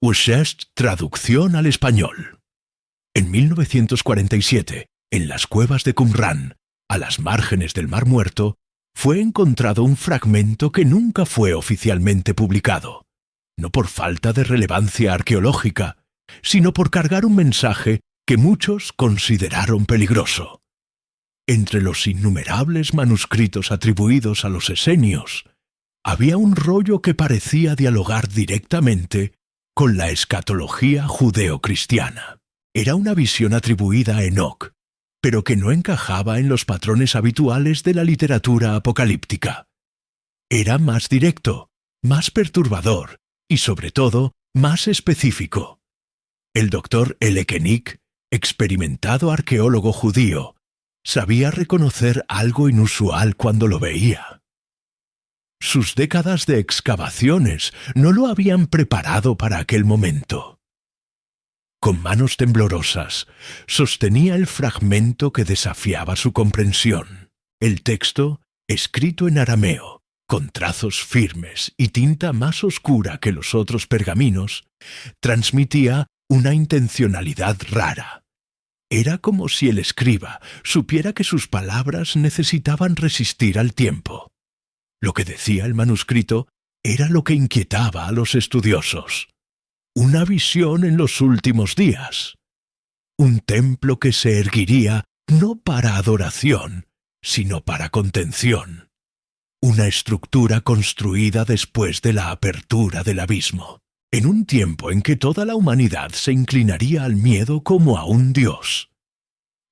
Ushest, traducción al español. En 1947, en las cuevas de Qumran, a las márgenes del Mar Muerto, fue encontrado un fragmento que nunca fue oficialmente publicado, no por falta de relevancia arqueológica, sino por cargar un mensaje que muchos consideraron peligroso. Entre los innumerables manuscritos atribuidos a los esenios, había un rollo que parecía dialogar directamente con la escatología judeocristiana. Era una visión atribuida a Enoc, pero que no encajaba en los patrones habituales de la literatura apocalíptica. Era más directo, más perturbador y, sobre todo, más específico. El doctor Elekenik, experimentado arqueólogo judío, sabía reconocer algo inusual cuando lo veía. Sus décadas de excavaciones no lo habían preparado para aquel momento. Con manos temblorosas, sostenía el fragmento que desafiaba su comprensión. El texto, escrito en arameo, con trazos firmes y tinta más oscura que los otros pergaminos, transmitía una intencionalidad rara. Era como si el escriba supiera que sus palabras necesitaban resistir al tiempo. Lo que decía el manuscrito era lo que inquietaba a los estudiosos. Una visión en los últimos días. Un templo que se erguiría no para adoración, sino para contención. Una estructura construida después de la apertura del abismo, en un tiempo en que toda la humanidad se inclinaría al miedo como a un dios.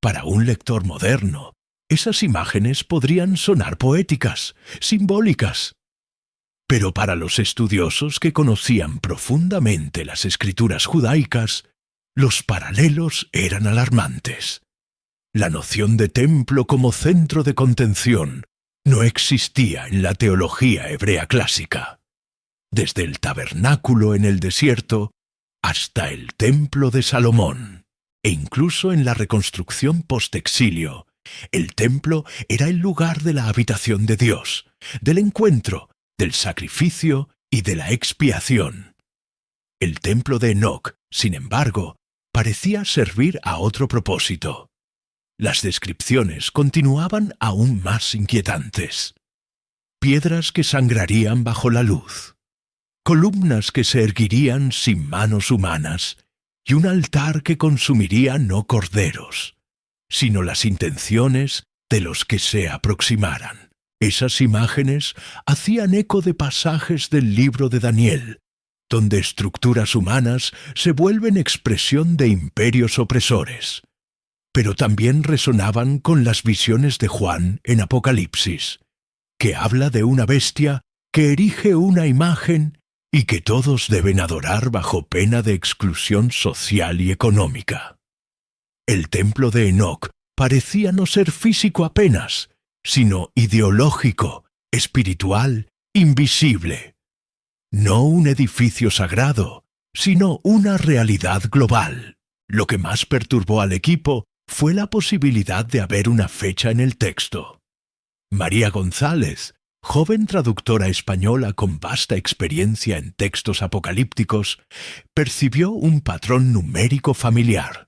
Para un lector moderno, esas imágenes podrían sonar poéticas, simbólicas. Pero para los estudiosos que conocían profundamente las escrituras judaicas, los paralelos eran alarmantes. La noción de templo como centro de contención no existía en la teología hebrea clásica. Desde el tabernáculo en el desierto hasta el templo de Salomón, e incluso en la reconstrucción postexilio, el templo era el lugar de la habitación de Dios, del encuentro, del sacrificio y de la expiación. El templo de Enoc, sin embargo, parecía servir a otro propósito. Las descripciones continuaban aún más inquietantes. Piedras que sangrarían bajo la luz, columnas que se erguirían sin manos humanas y un altar que consumiría no corderos, sino las intenciones de los que se aproximaran. Esas imágenes hacían eco de pasajes del libro de Daniel, donde estructuras humanas se vuelven expresión de imperios opresores, pero también resonaban con las visiones de Juan en Apocalipsis, que habla de una bestia que erige una imagen y que todos deben adorar bajo pena de exclusión social y económica. El templo de Enoc parecía no ser físico apenas, sino ideológico, espiritual, invisible. No un edificio sagrado, sino una realidad global. Lo que más perturbó al equipo fue la posibilidad de haber una fecha en el texto. María González, joven traductora española con vasta experiencia en textos apocalípticos, percibió un patrón numérico familiar.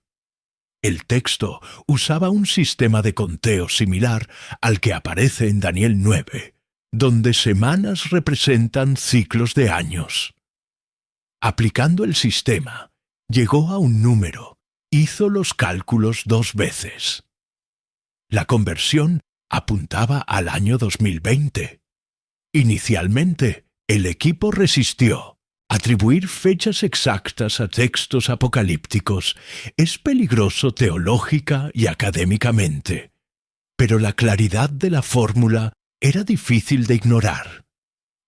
El texto usaba un sistema de conteo similar al que aparece en Daniel 9, donde semanas representan ciclos de años. Aplicando el sistema, llegó a un número, hizo los cálculos 2 veces. La conversión apuntaba al año 2020. Inicialmente, el equipo resistió. Atribuir fechas exactas a textos apocalípticos es peligroso teológica y académicamente, pero la claridad de la fórmula era difícil de ignorar.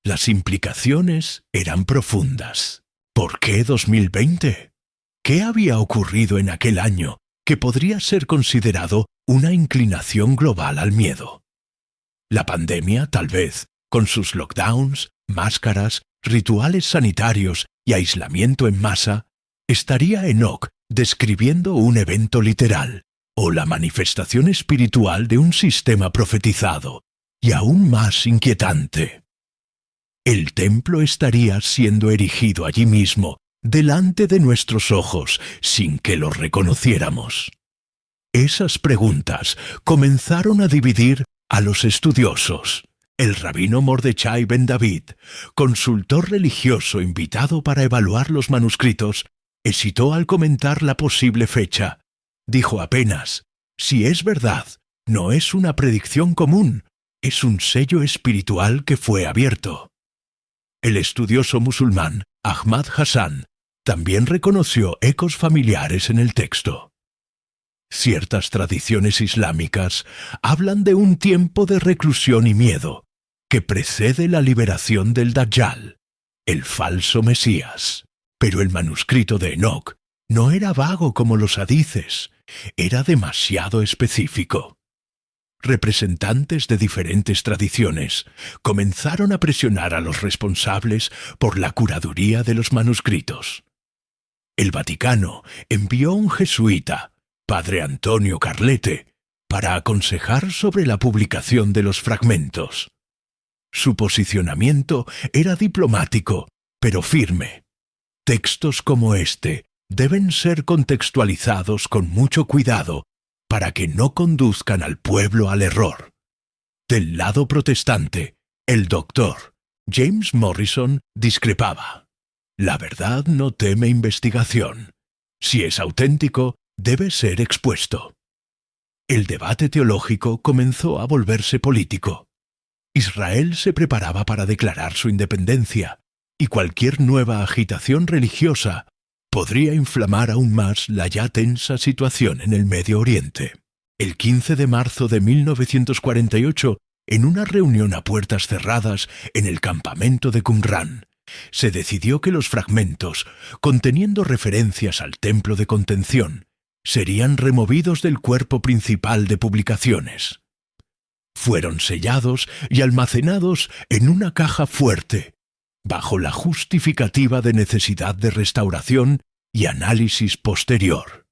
Las implicaciones eran profundas. ¿Por qué 2020? ¿Qué había ocurrido en aquel año que podría ser considerado una inclinación global al miedo? La pandemia, tal vez, con sus lockdowns, máscaras, rituales sanitarios y aislamiento en masa, estaría Enoc describiendo un evento literal o la manifestación espiritual de un sistema profetizado, y aún más inquietante. El templo estaría siendo erigido allí mismo, delante de nuestros ojos sin que los reconociéramos. Esas preguntas comenzaron a dividir a los estudiosos. El rabino Mordechai Ben David, consultor religioso invitado para evaluar los manuscritos, hesitó al comentar la posible fecha. Dijo apenas: «Si es verdad, no es una predicción común, es un sello espiritual que fue abierto». El estudioso musulmán Ahmad Hassan también reconoció ecos familiares en el texto. Ciertas tradiciones islámicas hablan de un tiempo de reclusión y miedo que precede la liberación del Dajjal, el falso Mesías. Pero el manuscrito de Enoc no era vago como los hadices, era demasiado específico. Representantes de diferentes tradiciones comenzaron a presionar a los responsables por la curaduría de los manuscritos. El Vaticano envió a un jesuita, Padre Antonio Carlete, para aconsejar sobre la publicación de los fragmentos. Su posicionamiento era diplomático, pero firme. Textos como este deben ser contextualizados con mucho cuidado para que no conduzcan al pueblo al error. Del lado protestante, el doctor James Morrison discrepaba. La verdad no teme investigación. Si es auténtico, debe ser expuesto. El debate teológico comenzó a volverse político. Israel se preparaba para declarar su independencia, y cualquier nueva agitación religiosa podría inflamar aún más la ya tensa situación en el Medio Oriente. El 15 de marzo de 1948, en una reunión a puertas cerradas en el campamento de Qumran, se decidió que los fragmentos, conteniendo referencias al templo de contención, serían removidos del cuerpo principal de publicaciones. Fueron sellados y almacenados en una caja fuerte, bajo la justificativa de necesidad de restauración y análisis posterior.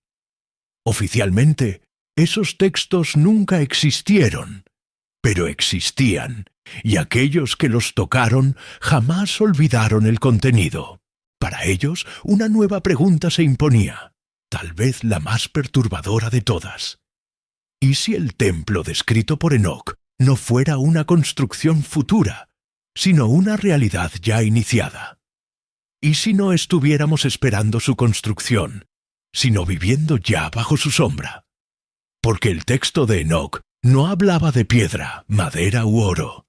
Oficialmente, esos textos nunca existieron, pero existían, y aquellos que los tocaron jamás olvidaron el contenido. Para ellos, una nueva pregunta se imponía, tal vez la más perturbadora de todas. ¿Y si el templo descrito por Enoc no fuera una construcción futura, sino una realidad ya iniciada? ¿Y si no estuviéramos esperando su construcción, sino viviendo ya bajo su sombra? Porque el texto de Enoc no hablaba de piedra, madera u oro.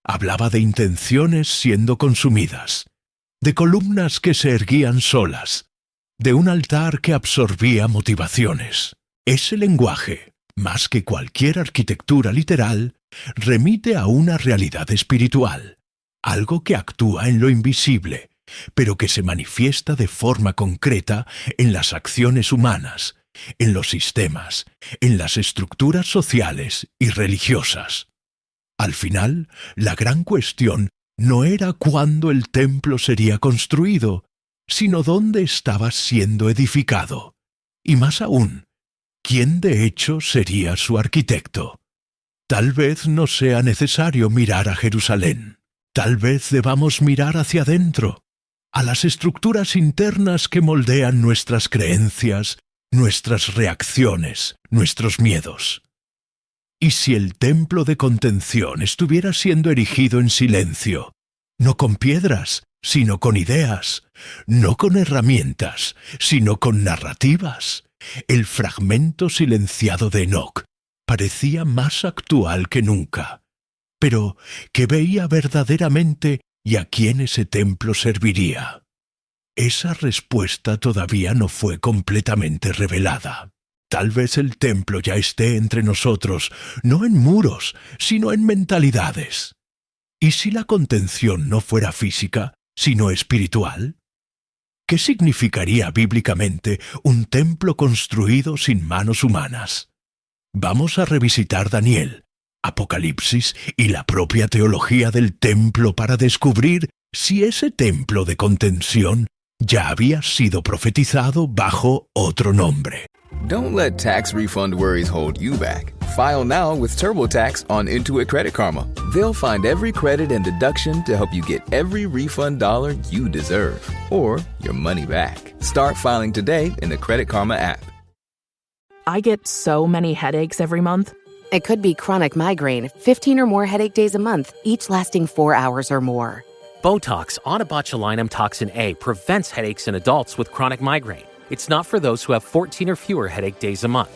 Hablaba de intenciones siendo consumidas, de columnas que se erguían solas, de un altar que absorbía motivaciones. Ese lenguaje, más que cualquier arquitectura literal, remite a una realidad espiritual, algo que actúa en lo invisible, pero que se manifiesta de forma concreta en las acciones humanas, en los sistemas, en las estructuras sociales y religiosas. Al final, la gran cuestión no era cuándo el templo sería construido, sino dónde estaba siendo edificado, y más aún, quién de hecho sería su arquitecto. Tal vez no sea necesario mirar a Jerusalén. Tal vez debamos mirar hacia adentro, a las estructuras internas que moldean nuestras creencias, nuestras reacciones, nuestros miedos. ¿Y si el templo de contención estuviera siendo erigido en silencio, no con piedras, sino con ideas, no con herramientas, sino con narrativas? El fragmento silenciado de Enoc parecía más actual que nunca. Pero, ¿qué veía verdaderamente y a quién ese templo serviría? Esa respuesta todavía no fue completamente revelada. Tal vez el templo ya esté entre nosotros, no en muros, sino en mentalidades. ¿Y si la contención no fuera física, sino espiritual? ¿Qué significaría bíblicamente un templo construido sin manos humanas? Vamos a revisitar Daniel, Apocalipsis y la propia teología del templo para descubrir si ese templo de contención ya había sido profetizado bajo otro nombre. Don't let tax refund worries hold you back. File now with TurboTax on Intuit Credit Karma. They'll find every credit and deduction to help you get every refund dollar you deserve, or your money back. Start filing today in the Credit Karma app. I get so many headaches every month. It could be chronic migraine, 15 or more headache days a month, each lasting 4 hours or more. Botox, onabotulinum toxin A, prevents headaches in adults with chronic migraine. It's not for those who have 14 or fewer headache days a month.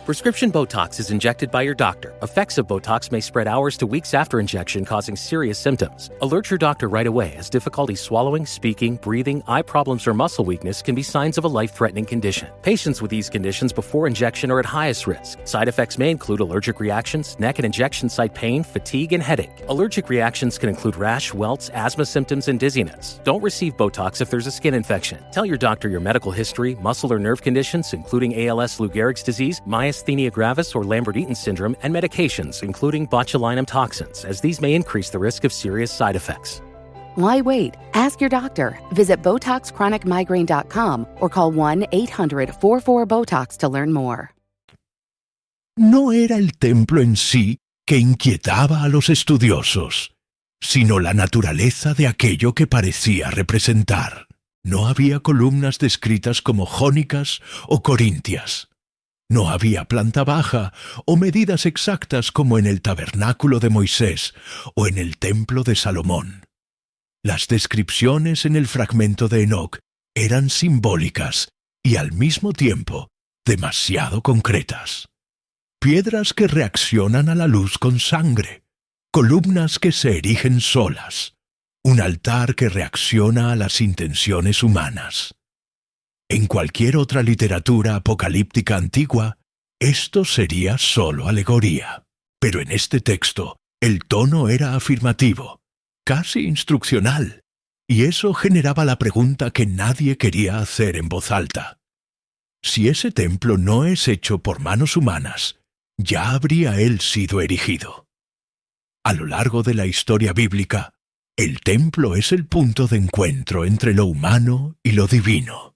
Prescription Botox is injected by your doctor. Effects of Botox may spread hours to weeks after injection, causing serious symptoms. Alert your doctor right away, as difficulty swallowing, speaking, breathing, eye problems, or muscle weakness can be signs of a life-threatening condition. Patients with these conditions before injection are at highest risk. Side effects may include allergic reactions, neck and injection site pain, fatigue, and headache. Allergic reactions can include rash, welts, asthma symptoms, and dizziness. Don't receive Botox if there's a skin infection. Tell your doctor your medical history, muscle or nerve conditions, including ALS, Lou Gehrig's disease, myasthenia gravis, or Lambert-Eaton syndrome, and medications, including botulinum toxins, as these may increase the risk of serious side effects. Why wait? Ask your doctor. Visit BotoxChronicMigraine.com or call 1-800-44-BOTOX to learn more. No era el templo en sí que inquietaba a los estudiosos, sino la naturaleza de aquello que parecía representar. No había columnas descritas como jónicas o corintias. No había planta baja o medidas exactas como en el tabernáculo de Moisés o en el templo de Salomón. Las descripciones en el fragmento de Enoc eran simbólicas y al mismo tiempo demasiado concretas. Piedras que reaccionan a la luz con sangre, columnas que se erigen solas, un altar que reacciona a las intenciones humanas. En cualquier otra literatura apocalíptica antigua, esto sería solo alegoría. Pero en este texto, el tono era afirmativo, casi instruccional, y eso generaba la pregunta que nadie quería hacer en voz alta. Si ese templo no es hecho por manos humanas, ya habría él sido erigido. A lo largo de la historia bíblica, el templo es el punto de encuentro entre lo humano y lo divino.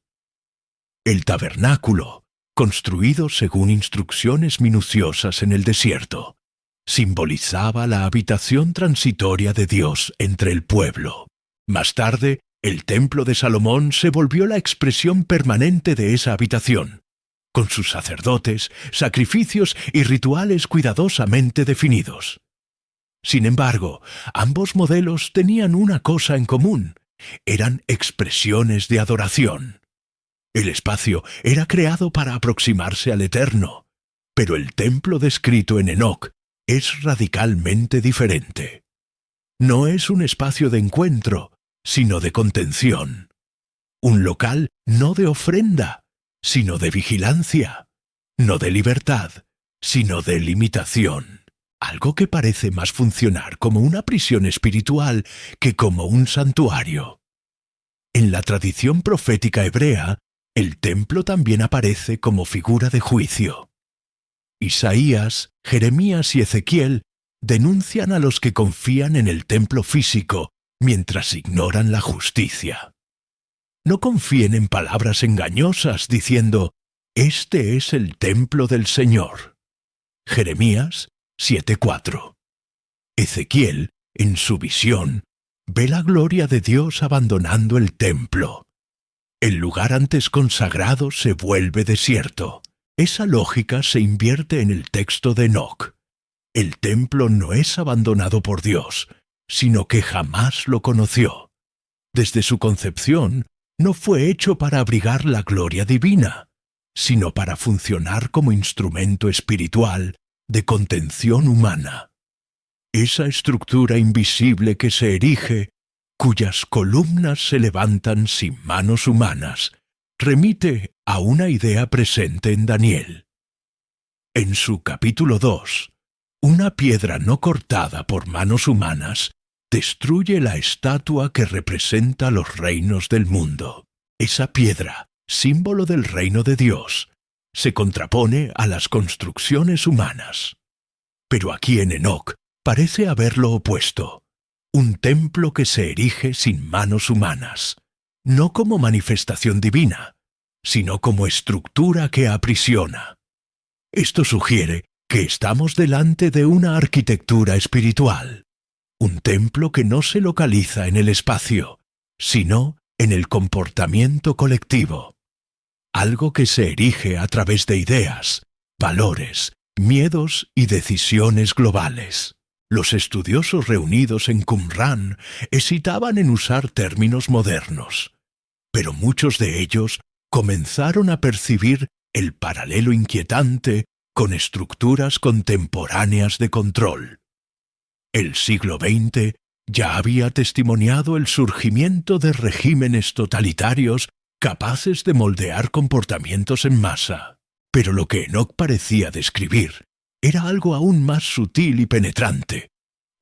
El tabernáculo, construido según instrucciones minuciosas en el desierto, simbolizaba la habitación transitoria de Dios entre el pueblo. Más tarde, el templo de Salomón se volvió la expresión permanente de esa habitación, con sus sacerdotes, sacrificios y rituales cuidadosamente definidos. Sin embargo, ambos modelos tenían una cosa en común: eran expresiones de adoración. El espacio era creado para aproximarse al Eterno, pero el templo descrito en Enoc es radicalmente diferente. No es un espacio de encuentro, sino de contención. Un local no de ofrenda, sino de vigilancia. No de libertad, sino de limitación. Algo que parece más funcionar como una prisión espiritual que como un santuario. En la tradición profética hebrea, el templo también aparece como figura de juicio. Isaías, Jeremías y Ezequiel denuncian a los que confían en el templo físico mientras ignoran la justicia. No confíen en palabras engañosas diciendo: «Este es el templo del Señor». Jeremías 7:4. Ezequiel, en su visión, ve la gloria de Dios abandonando el templo. El lugar antes consagrado se vuelve desierto. Esa lógica se invierte en el texto de Enoc. El templo no es abandonado por Dios, sino que jamás lo conoció. Desde su concepción, no fue hecho para abrigar la gloria divina, sino para funcionar como instrumento espiritual de contención humana. Esa estructura invisible que se erige, cuyas columnas se levantan sin manos humanas, remite a una idea presente en Daniel. En su capítulo 2, una piedra no cortada por manos humanas destruye la estatua que representa los reinos del mundo. Esa piedra, símbolo del reino de Dios, se contrapone a las construcciones humanas. Pero aquí en Enoc parece haber lo opuesto: un templo que se erige sin manos humanas, no como manifestación divina, sino como estructura que aprisiona. Esto sugiere que estamos delante de una arquitectura espiritual, un templo que no se localiza en el espacio, sino en el comportamiento colectivo, algo que se erige a través de ideas, valores, miedos y decisiones globales. Los estudiosos reunidos en Qumran hesitaban en usar términos modernos, pero muchos de ellos comenzaron a percibir el paralelo inquietante con estructuras contemporáneas de control. El siglo XX ya había testimoniado el surgimiento de regímenes totalitarios capaces de moldear comportamientos en masa, pero lo que Enoch parecía describir era algo aún más sutil y penetrante,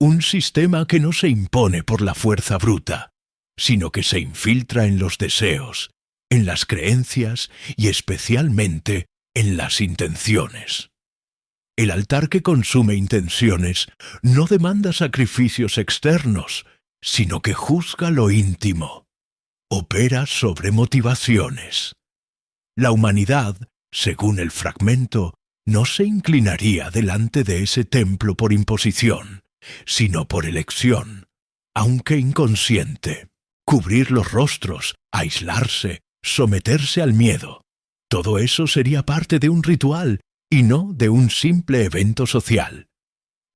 un sistema que no se impone por la fuerza bruta, sino que se infiltra en los deseos, en las creencias y especialmente en las intenciones. El altar que consume intenciones no demanda sacrificios externos, sino que juzga lo íntimo. Opera sobre motivaciones. La humanidad, según el fragmento, no se inclinaría delante de ese templo por imposición, sino por elección, aunque inconsciente. Cubrir los rostros, aislarse, someterse al miedo. Todo eso sería parte de un ritual y no de un simple evento social.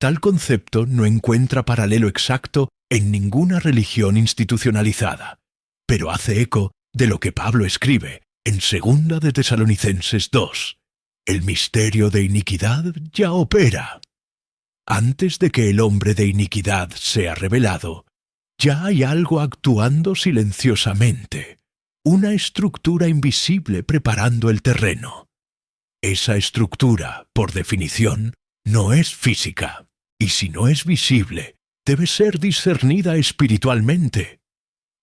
Tal concepto no encuentra paralelo exacto en ninguna religión institucionalizada, pero hace eco de lo que Pablo escribe en 2 de Tesalonicenses 2. El misterio de iniquidad ya opera. Antes de que el hombre de iniquidad sea revelado, ya hay algo actuando silenciosamente, una estructura invisible preparando el terreno. Esa estructura, por definición, no es física, y si no es visible, debe ser discernida espiritualmente.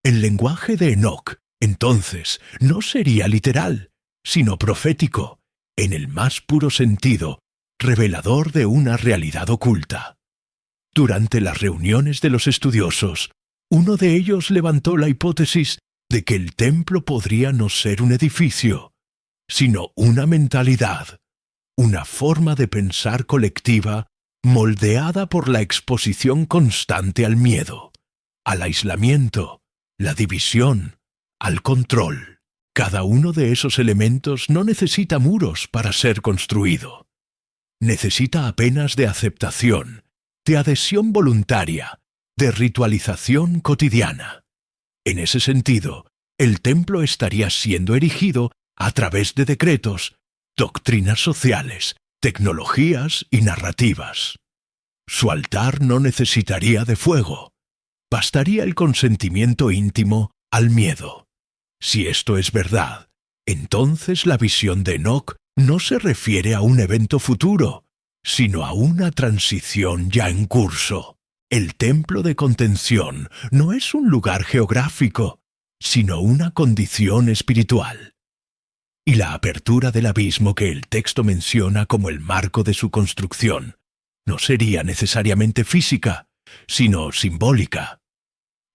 El lenguaje de Enoch, entonces, no sería literal, sino profético, en el más puro sentido, revelador de una realidad oculta. Durante las reuniones de los estudiosos, uno de ellos levantó la hipótesis de que el templo podría no ser un edificio, sino una mentalidad, una forma de pensar colectiva moldeada por la exposición constante al miedo, al aislamiento, la división, al control. Cada uno de esos elementos no necesita muros para ser construido. Necesita apenas de aceptación, de adhesión voluntaria, de ritualización cotidiana. En ese sentido, el templo estaría siendo erigido a través de decretos, doctrinas sociales, tecnologías y narrativas. Su altar no necesitaría de fuego. Bastaría el consentimiento íntimo al miedo. Si esto es verdad, entonces la visión de Enoch no se refiere a un evento futuro, sino a una transición ya en curso. El templo de contención no es un lugar geográfico, sino una condición espiritual. Y la apertura del abismo que el texto menciona como el marco de su construcción no sería necesariamente física, sino simbólica.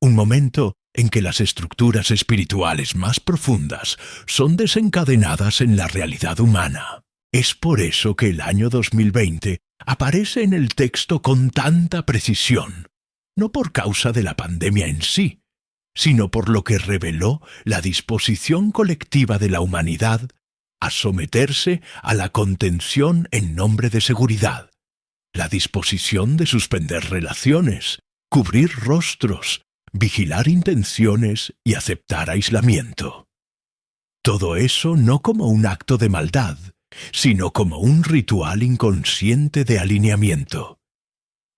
Un momento en que las estructuras espirituales más profundas son desencadenadas en la realidad humana. Es por eso que el año 2020 aparece en el texto con tanta precisión, no por causa de la pandemia en sí, sino por lo que reveló la disposición colectiva de la humanidad a someterse a la contención en nombre de seguridad, la disposición de suspender relaciones, cubrir rostros, vigilar intenciones y aceptar aislamiento. Todo eso no como un acto de maldad, sino como un ritual inconsciente de alineamiento.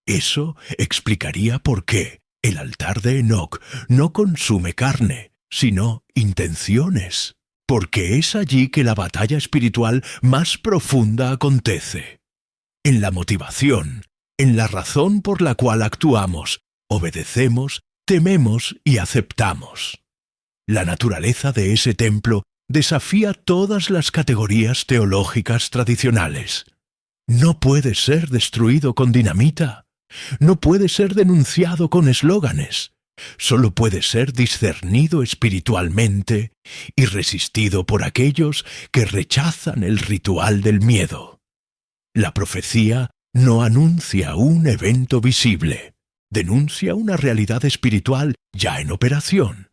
Eso explicaría por qué el altar de Enoch no consume carne, sino intenciones, porque es allí que la batalla espiritual más profunda acontece. En la motivación, en la razón por la cual actuamos, obedecemos, tememos y aceptamos. La naturaleza de ese templo desafía todas las categorías teológicas tradicionales. No puede ser destruido con dinamita. No puede ser denunciado con eslóganes. Solo puede ser discernido espiritualmente y resistido por aquellos que rechazan el ritual del miedo. La profecía no anuncia un evento visible, denuncia una realidad espiritual ya en operación.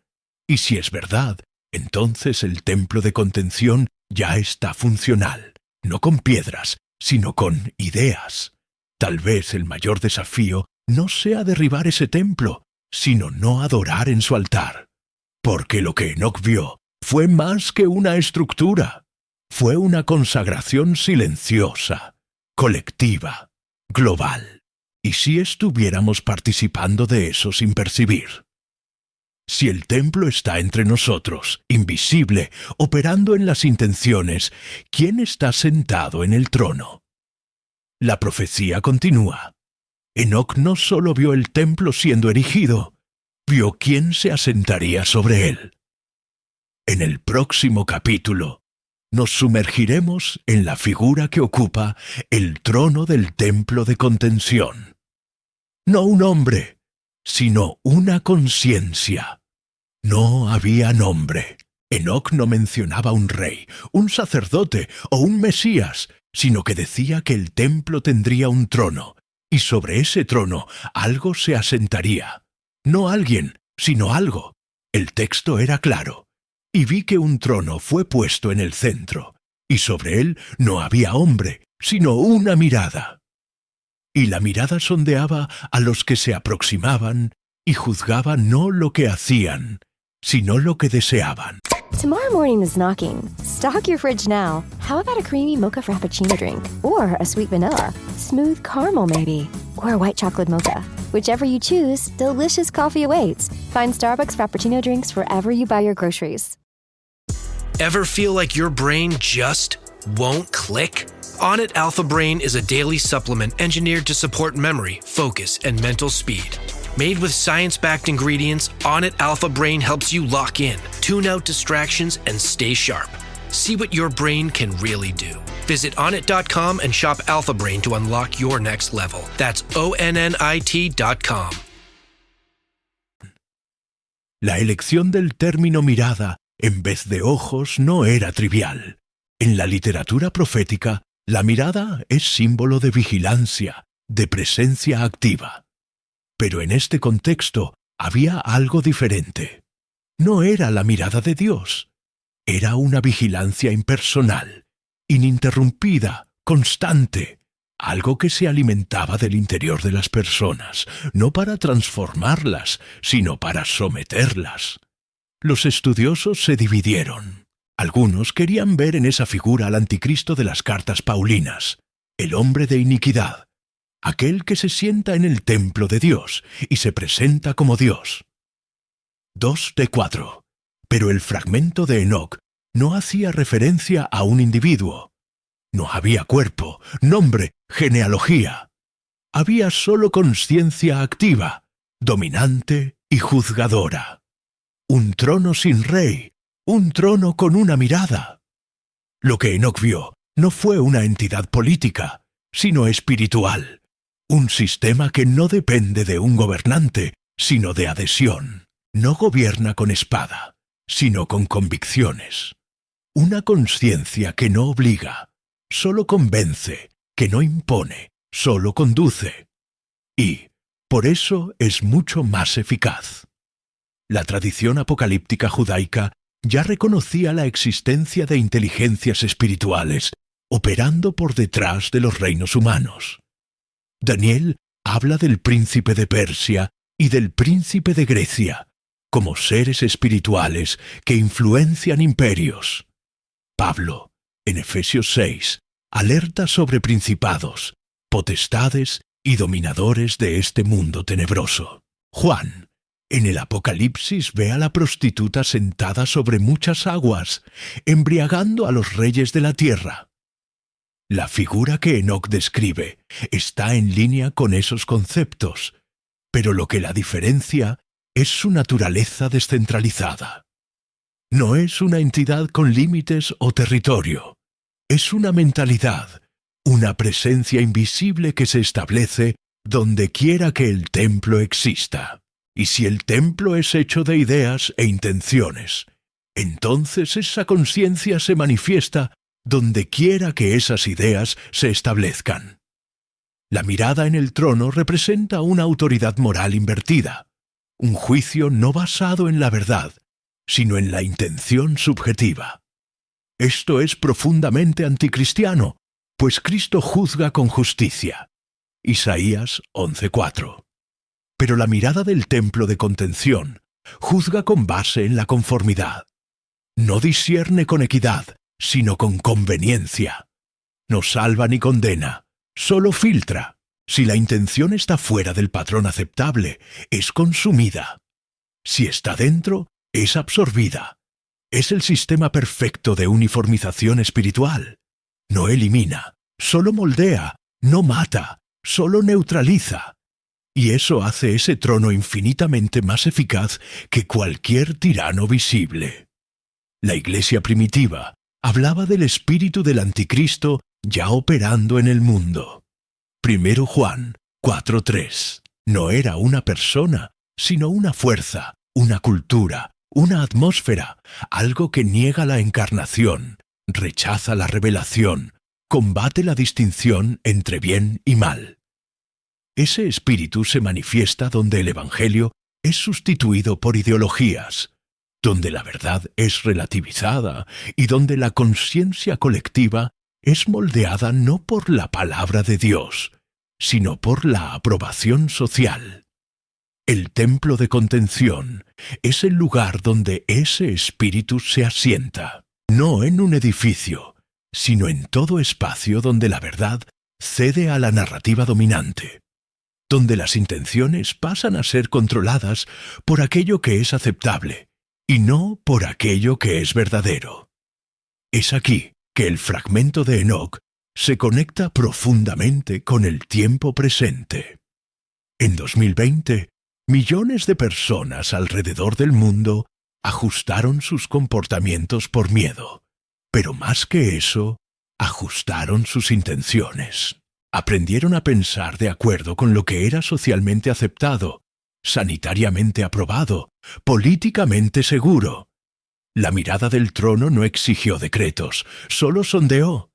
Y si es verdad, entonces el templo de contención ya está funcional, no con piedras, sino con ideas. Tal vez el mayor desafío no sea derribar ese templo, sino no adorar en su altar. Porque lo que Enoc vio fue más que una estructura. Fue una consagración silenciosa, colectiva, global. ¿Y si estuviéramos participando de eso sin percibir? Si el templo está entre nosotros, invisible, operando en las intenciones, ¿quién está sentado en el trono? La profecía continúa. Enoc no solo vio el templo siendo erigido, vio quién se asentaría sobre él. En el próximo capítulo, nos sumergiremos en la figura que ocupa el trono del templo de contención. No un hombre, sino una conciencia. No había nombre. Enoc no mencionaba un rey, un sacerdote o un mesías, sino que decía que el templo tendría un trono, y sobre ese trono algo se asentaría. No alguien, sino algo. El texto era claro. Y vi que un trono fue puesto en el centro, y sobre él no había hombre, sino una mirada. Y la mirada sondeaba a los que se aproximaban y juzgaba no lo que hacían, sino lo que deseaban. Tomorrow morning is knocking. Stock your fridge now. How about a creamy mocha frappuccino drink? Or a sweet vanilla? Smooth caramel maybe? Or a white chocolate mocha? Whichever you choose, delicious coffee awaits. Find Starbucks Frappuccino drinks wherever you buy your groceries. Ever feel like your brain just won't click? Onnit Alpha Brain is a daily supplement engineered to support memory, focus, and mental speed. Made with science-backed ingredients, Onnit Alpha Brain helps you lock in, tune out distractions, and stay sharp. See what your brain can really do. Visit onnit.com and shop Alpha Brain to unlock your next level. That's ONNIT.com. La elección del término mirada en vez de ojos no era trivial. En la literatura profética, la mirada es símbolo de vigilancia, de presencia activa. Pero en este contexto había algo diferente. No era la mirada de Dios. Era una vigilancia impersonal, ininterrumpida, constante, algo que se alimentaba del interior de las personas, no para transformarlas, sino para someterlas. Los estudiosos se dividieron. Algunos querían ver en esa figura al anticristo de las cartas paulinas, el hombre de iniquidad, aquel que se sienta en el templo de Dios y se presenta como Dios. 2 de 4. Pero el fragmento de Enoc no hacía referencia a un individuo. No había cuerpo, nombre, genealogía. Había solo conciencia activa, dominante y juzgadora. Un trono sin rey, un trono con una mirada. Lo que Enoc vio no fue una entidad política, sino espiritual. Un sistema que no depende de un gobernante, sino de adhesión. No gobierna con espada, sino con convicciones. Una conciencia que no obliga, solo convence, que no impone, solo conduce. Y, por eso, es mucho más eficaz. La tradición apocalíptica judaica ya reconocía la existencia de inteligencias espirituales operando por detrás de los reinos humanos. Daniel habla del príncipe de Persia y del príncipe de Grecia como seres espirituales que influencian imperios. Pablo, en Efesios 6, alerta sobre principados, potestades y dominadores de este mundo tenebroso. Juan, en el Apocalipsis, ve a la prostituta sentada sobre muchas aguas, embriagando a los reyes de la tierra. La figura que Enoc describe está en línea con esos conceptos, pero lo que la diferencia es su naturaleza descentralizada. No es una entidad con límites o territorio. Es una mentalidad, una presencia invisible que se establece donde quiera que el templo exista. Y si el templo es hecho de ideas e intenciones, entonces esa conciencia se manifiesta donde quiera que esas ideas se establezcan. La mirada en el trono representa una autoridad moral invertida, un juicio no basado en la verdad, sino en la intención subjetiva. Esto es profundamente anticristiano, pues Cristo juzga con justicia. Isaías 11:4. Pero la mirada del templo de contención juzga con base en la conformidad. No discierne con equidad, sino con conveniencia. No salva ni condena, solo filtra. Si la intención está fuera del patrón aceptable, es consumida. Si está dentro, es absorbida. Es el sistema perfecto de uniformización espiritual. No elimina, solo moldea, no mata, solo neutraliza. Y eso hace ese trono infinitamente más eficaz que cualquier tirano visible. La Iglesia primitiva hablaba del espíritu del anticristo ya operando en el mundo. 1 Juan 4:3. No era una persona, sino una fuerza, una cultura, una atmósfera, algo que niega la encarnación, rechaza la revelación, combate la distinción entre bien y mal. Ese espíritu se manifiesta donde el Evangelio es sustituido por ideologías, donde la verdad es relativizada y donde la conciencia colectiva es moldeada no por la palabra de Dios, sino por la aprobación social. El templo de contención es el lugar donde ese espíritu se asienta, no en un edificio, sino en todo espacio donde la verdad cede a la narrativa dominante, donde las intenciones pasan a ser controladas por aquello que es aceptable y no por aquello que es verdadero. Es aquí que el fragmento de Enoc se conecta profundamente con el tiempo presente. En 2020, millones de personas alrededor del mundo ajustaron sus comportamientos por miedo, pero más que eso, ajustaron sus intenciones. Aprendieron a pensar de acuerdo con lo que era socialmente aceptado, sanitariamente aprobado, políticamente seguro. La mirada del trono no exigió decretos, solo sondeó.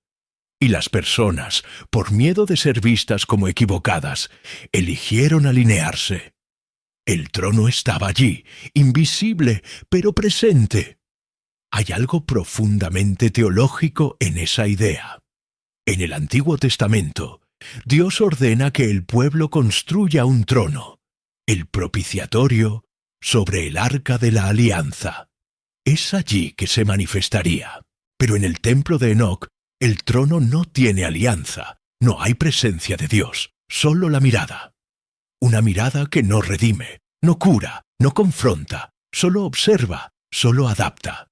Y las personas, por miedo de ser vistas como equivocadas, eligieron alinearse. El trono estaba allí, invisible, pero presente. Hay algo profundamente teológico en esa idea. En el Antiguo Testamento, Dios ordena que el pueblo construya un trono, el propiciatorio, sobre el arca de la alianza. Es allí que se manifestaría. Pero en el templo de Enoc, el trono no tiene alianza, no hay presencia de Dios, solo la mirada. Una mirada que no redime, no cura, no confronta, solo observa, solo adapta.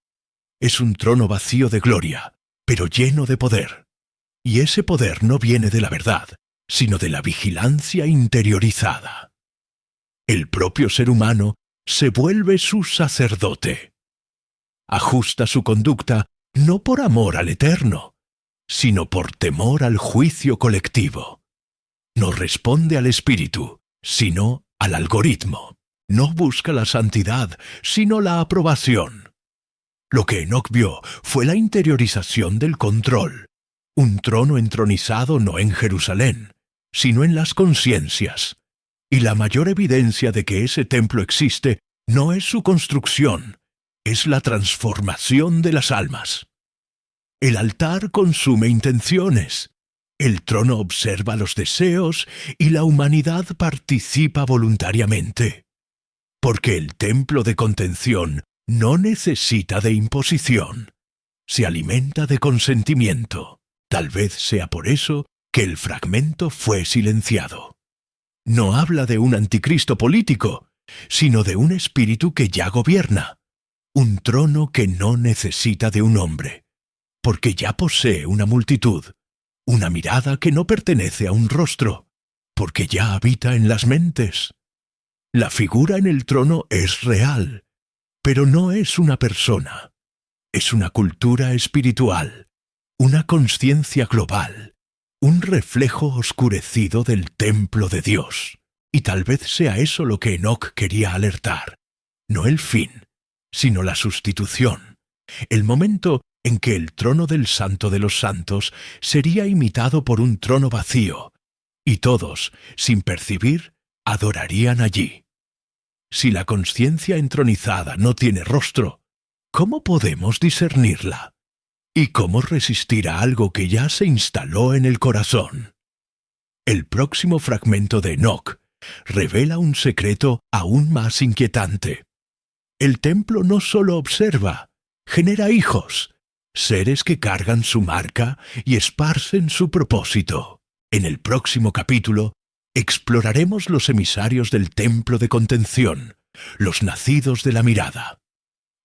Es un trono vacío de gloria, pero lleno de poder. Y ese poder no viene de la verdad, sino de la vigilancia interiorizada. El propio ser humano se vuelve su sacerdote. Ajusta su conducta no por amor al Eterno, sino por temor al juicio colectivo. No responde al espíritu, sino al algoritmo. No busca la santidad, sino la aprobación. Lo que Enoc vio fue la interiorización del control. Un trono entronizado no en Jerusalén, sino en las conciencias. Y la mayor evidencia de que ese templo existe no es su construcción, es la transformación de las almas. El altar consume intenciones, el trono observa los deseos y la humanidad participa voluntariamente. Porque el templo de contención no necesita de imposición, se alimenta de consentimiento. Tal vez sea por eso que el fragmento fue silenciado. No habla de un anticristo político, sino de un espíritu que ya gobierna, un trono que no necesita de un hombre, porque ya posee una multitud, una mirada que no pertenece a un rostro, porque ya habita en las mentes. La figura en el trono es real, pero no es una persona, es una cultura espiritual, una conciencia global, un reflejo oscurecido del templo de Dios. Y tal vez sea eso lo que Enoc quería alertar, no el fin, sino la sustitución, el momento en que el trono del Santo de los Santos sería imitado por un trono vacío, y todos, sin percibir, adorarían allí. Si la conciencia entronizada no tiene rostro, ¿cómo podemos discernirla? ¿Y cómo resistir a algo que ya se instaló en el corazón? El próximo fragmento de Enoc revela un secreto aún más inquietante. El templo no solo observa, genera hijos, seres que cargan su marca y esparcen su propósito. En el próximo capítulo exploraremos los emisarios del templo de contención, los nacidos de la mirada.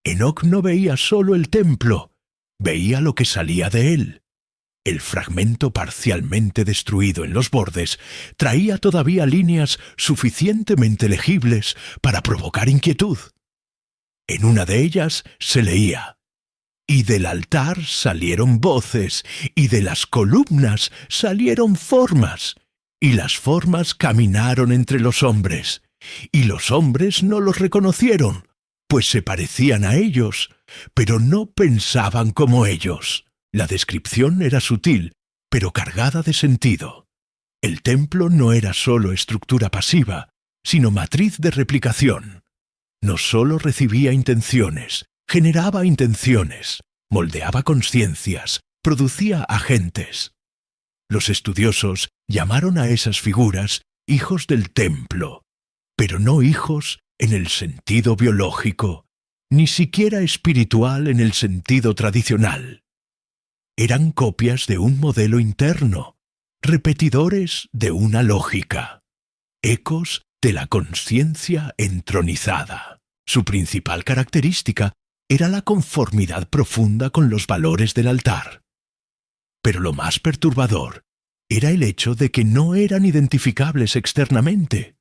Enoc no veía solo el templo, veía lo que salía de él. El fragmento parcialmente destruido en los bordes traía todavía líneas suficientemente legibles para provocar inquietud. En una de ellas se leía: «Y del altar salieron voces, y de las columnas salieron formas, y las formas caminaron entre los hombres, y los hombres no los reconocieron, pues se parecían a ellos, pero no pensaban como ellos». La descripción era sutil, pero cargada de sentido. El templo no era solo estructura pasiva, sino matriz de replicación. No solo recibía intenciones, generaba intenciones, moldeaba conciencias, producía agentes. Los estudiosos llamaron a esas figuras hijos del templo, pero no hijos en el sentido biológico, ni siquiera espiritual en el sentido tradicional. Eran copias de un modelo interno, repetidores de una lógica, ecos de la conciencia entronizada. Su principal característica era la conformidad profunda con los valores del altar. Pero lo más perturbador era el hecho de que no eran identificables externamente.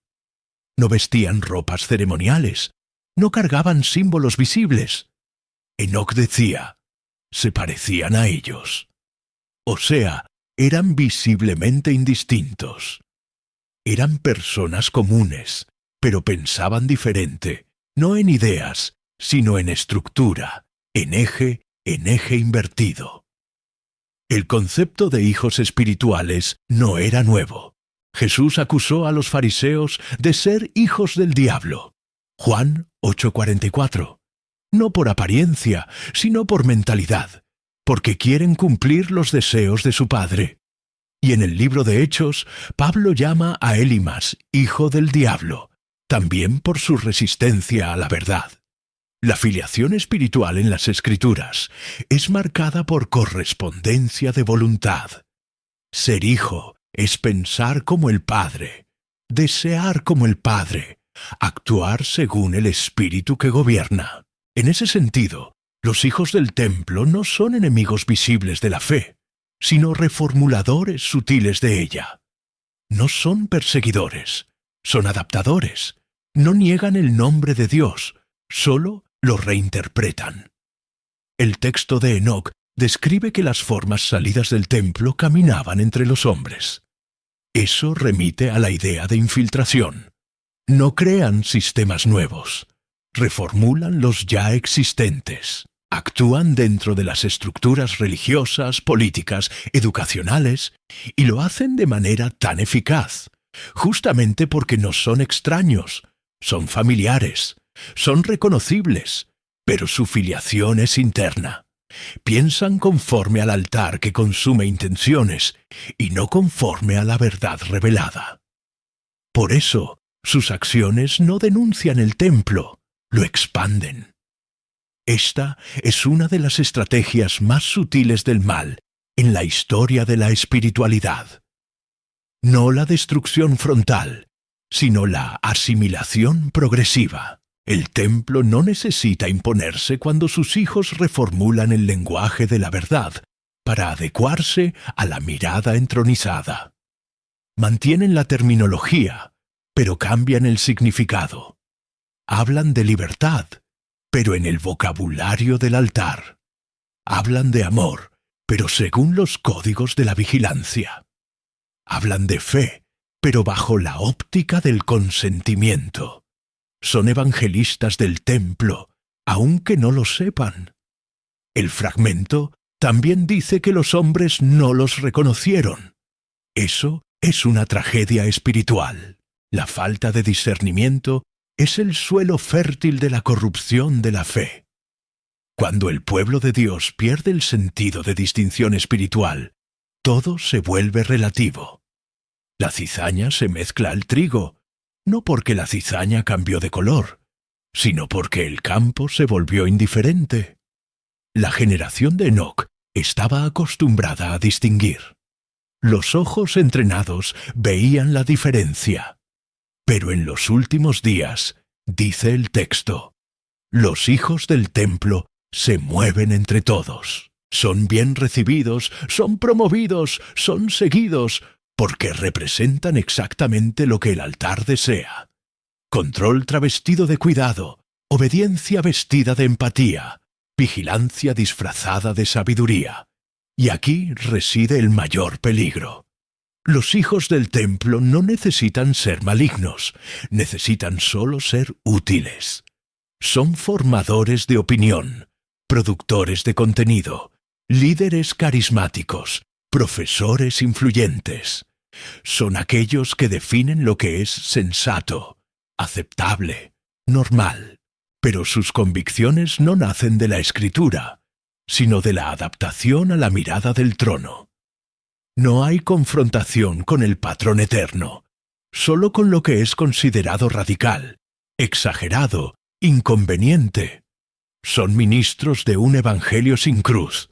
No vestían ropas ceremoniales, no cargaban símbolos visibles. Enoc decía: se parecían a ellos. O sea, eran visiblemente indistintos. Eran personas comunes, pero pensaban diferente, no en ideas, sino en estructura, en eje invertido. El concepto de hijos espirituales no era nuevo. Jesús acusó a los fariseos de ser hijos del diablo. Juan 8:44. No por apariencia, sino por mentalidad, porque quieren cumplir los deseos de su padre. Y en el libro de Hechos, Pablo llama a Elimas hijo del diablo, también por su resistencia a la verdad. La filiación espiritual en las Escrituras es marcada por correspondencia de voluntad. Ser hijo es pensar como el Padre, desear como el Padre, actuar según el Espíritu que gobierna. En ese sentido, los hijos del templo no son enemigos visibles de la fe, sino reformuladores sutiles de ella. No son perseguidores, son adaptadores. No niegan el nombre de Dios, solo lo reinterpretan. El texto de Enoc describe que las formas salidas del templo caminaban entre los hombres. Eso remite a la idea de infiltración. No crean sistemas nuevos, reformulan los ya existentes. Actúan dentro de las estructuras religiosas, políticas, educacionales, y lo hacen de manera tan eficaz, justamente porque no son extraños, son familiares, son reconocibles, pero su filiación es interna. Piensan conforme al altar que consume intenciones y no conforme a la verdad revelada. Por eso, sus acciones no denuncian el templo, lo expanden. Esta es una de las estrategias más sutiles del mal en la historia de la espiritualidad. No la destrucción frontal, sino la asimilación progresiva. El templo no necesita imponerse cuando sus hijos reformulan el lenguaje de la verdad para adecuarse a la mirada entronizada. Mantienen la terminología, pero cambian el significado. Hablan de libertad, pero en el vocabulario del altar. Hablan de amor, pero según los códigos de la vigilancia. Hablan de fe, pero bajo la óptica del consentimiento. Son evangelistas del templo, aunque no lo sepan. El fragmento también dice que los hombres no los reconocieron. Eso es una tragedia espiritual. La falta de discernimiento es el suelo fértil de la corrupción de la fe. Cuando el pueblo de Dios pierde el sentido de distinción espiritual, todo se vuelve relativo. La cizaña se mezcla al trigo, no porque la cizaña cambió de color, sino porque el campo se volvió indiferente. La generación de Enoc estaba acostumbrada a distinguir. Los ojos entrenados veían la diferencia. Pero en los últimos días, dice el texto, los hijos del templo se mueven entre todos. Son bien recibidos, son promovidos, son seguidos, porque representan exactamente lo que el altar desea. Control travestido de cuidado, obediencia vestida de empatía, vigilancia disfrazada de sabiduría. Y aquí reside el mayor peligro. Los hijos del templo no necesitan ser malignos, necesitan solo ser útiles. Son formadores de opinión, productores de contenido, líderes carismáticos, profesores influyentes. Son aquellos que definen lo que es sensato, aceptable, normal. Pero sus convicciones no nacen de la escritura, sino de la adaptación a la mirada del trono. No hay confrontación con el patrón eterno, solo con lo que es considerado radical, exagerado, inconveniente. Son ministros de un evangelio sin cruz,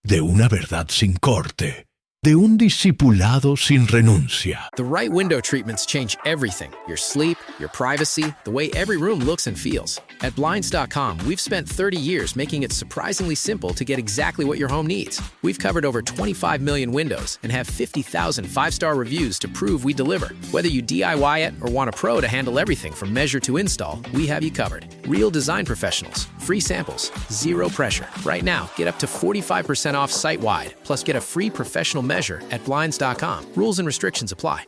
de una verdad sin corte, de un discipulado sin renuncia. The right window treatments change everything. Your sleep, your privacy, the way every room looks and feels. At Blinds.com, we've spent 30 years making it surprisingly simple to get exactly what your home needs. We've covered over 25 million windows and have 50,000 five-star reviews to prove we deliver. Whether you DIY it or want a pro to handle everything from measure to install, we have you covered. Real design professionals, free samples, zero pressure. Right now, get up to 45% off site-wide, plus get a free professional measure at Blinds.com. Rules and restrictions apply.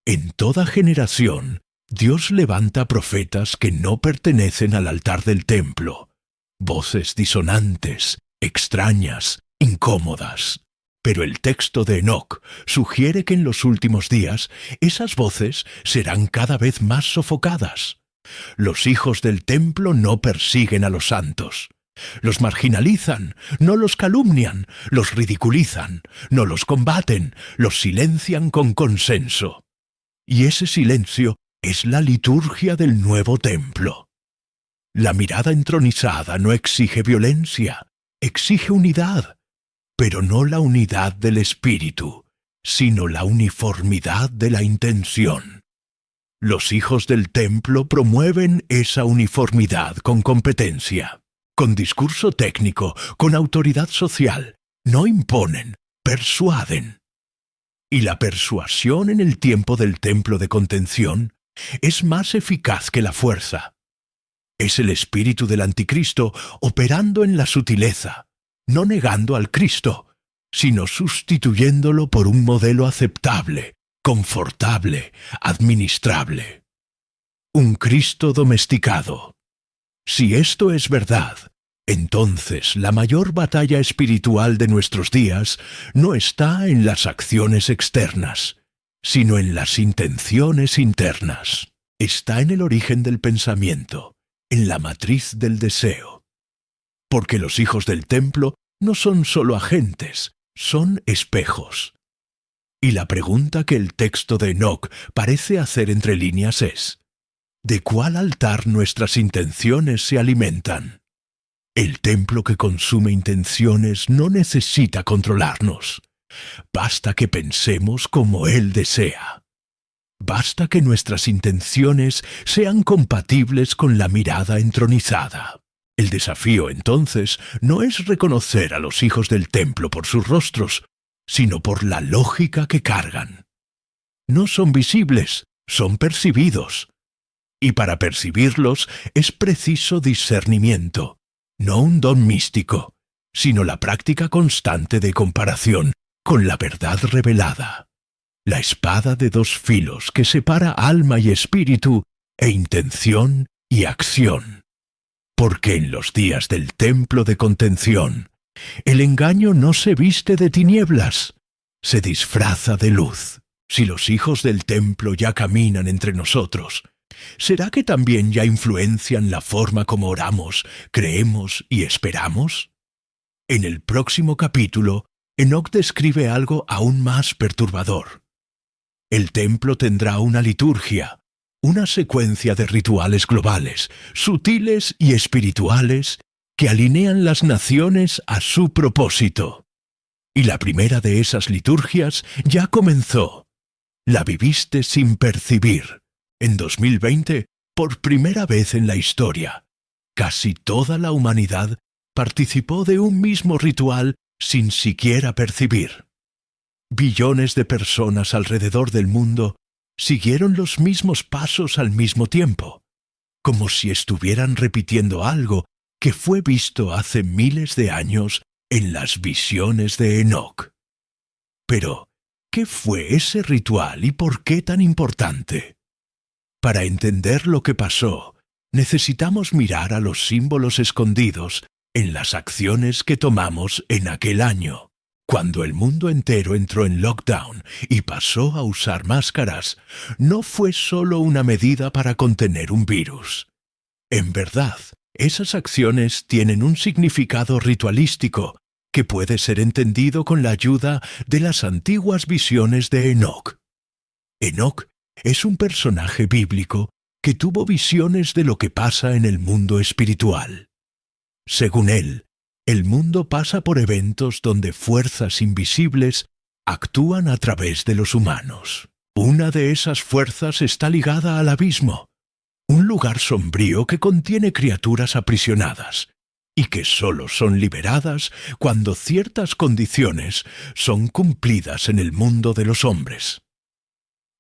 En toda generación, Dios levanta profetas que no pertenecen al altar del templo. Voces disonantes, extrañas, incómodas. Pero el texto de Enoc sugiere que en los últimos días esas voces serán cada vez más sofocadas. Los hijos del templo no persiguen a los santos. Los marginalizan, no los calumnian, los ridiculizan, no los combaten, los silencian con consenso. Y ese silencio es la liturgia del nuevo templo. La mirada entronizada no exige violencia, exige unidad, pero no la unidad del espíritu, sino la uniformidad de la intención. Los hijos del templo promueven esa uniformidad con competencia, con discurso técnico, con autoridad social. No imponen, persuaden. Y la persuasión en el tiempo del templo de contención es más eficaz que la fuerza. Es el espíritu del anticristo operando en la sutileza, no negando al Cristo, sino sustituyéndolo por un modelo aceptable, confortable, administrable. Un Cristo domesticado. Si esto es verdad, entonces la mayor batalla espiritual de nuestros días no está en las acciones externas, sino en las intenciones internas. Está en el origen del pensamiento, en la matriz del deseo. Porque los hijos del templo no son solo agentes, son espejos. Y la pregunta que el texto de Enoc parece hacer entre líneas es: ¿de cuál altar nuestras intenciones se alimentan? El templo que consume intenciones no necesita controlarnos. Basta que pensemos como Él desea. Basta que nuestras intenciones sean compatibles con la mirada entronizada. El desafío, entonces, no es reconocer a los hijos del templo por sus rostros, sino por la lógica que cargan. No son visibles, son percibidos. Y para percibirlos es preciso discernimiento, no un don místico, sino la práctica constante de comparación con la verdad revelada. La espada de dos filos que separa alma y espíritu, e intención y acción. Porque en los días del templo de contención, el engaño no se viste de tinieblas, se disfraza de luz. Si los hijos del templo ya caminan entre nosotros, ¿será que también ya influencian la forma como oramos, creemos y esperamos? En el próximo capítulo, Enoc describe algo aún más perturbador. El templo tendrá una liturgia, una secuencia de rituales globales, sutiles y espirituales, que alinean las naciones a su propósito. Y la primera de esas liturgias ya comenzó. La viviste sin percibir. En 2020, por primera vez en la historia, casi toda la humanidad participó de un mismo ritual sin siquiera percibir. Billones de personas alrededor del mundo siguieron los mismos pasos al mismo tiempo, como si estuvieran repitiendo algo que fue visto hace miles de años en las visiones de Enoc. Pero, ¿qué fue ese ritual y por qué tan importante? Para entender lo que pasó, necesitamos mirar a los símbolos escondidos en las acciones que tomamos en aquel año. Cuando el mundo entero entró en lockdown y pasó a usar máscaras, no fue solo una medida para contener un virus. En verdad, esas acciones tienen un significado ritualístico que puede ser entendido con la ayuda de las antiguas visiones de Enoc. Enoc es un personaje bíblico que tuvo visiones de lo que pasa en el mundo espiritual. Según él, el mundo pasa por eventos donde fuerzas invisibles actúan a través de los humanos. Una de esas fuerzas está ligada al abismo, un lugar sombrío que contiene criaturas aprisionadas y que solo son liberadas cuando ciertas condiciones son cumplidas en el mundo de los hombres.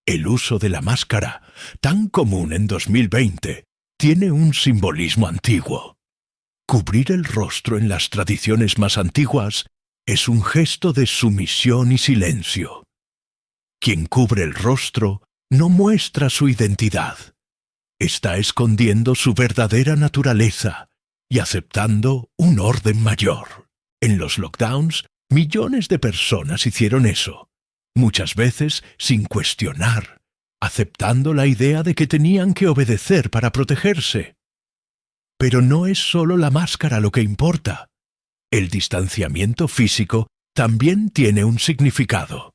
El uso de la máscara, tan común en 2020, tiene un simbolismo antiguo. Cubrir el rostro en las tradiciones más antiguas es un gesto de sumisión y silencio. Quien cubre el rostro no muestra su identidad. Está escondiendo su verdadera naturaleza y aceptando un orden mayor. En los lockdowns, millones de personas hicieron eso, muchas veces sin cuestionar, aceptando la idea de que tenían que obedecer para protegerse. Pero no es solo la máscara lo que importa. El distanciamiento físico también tiene un significado.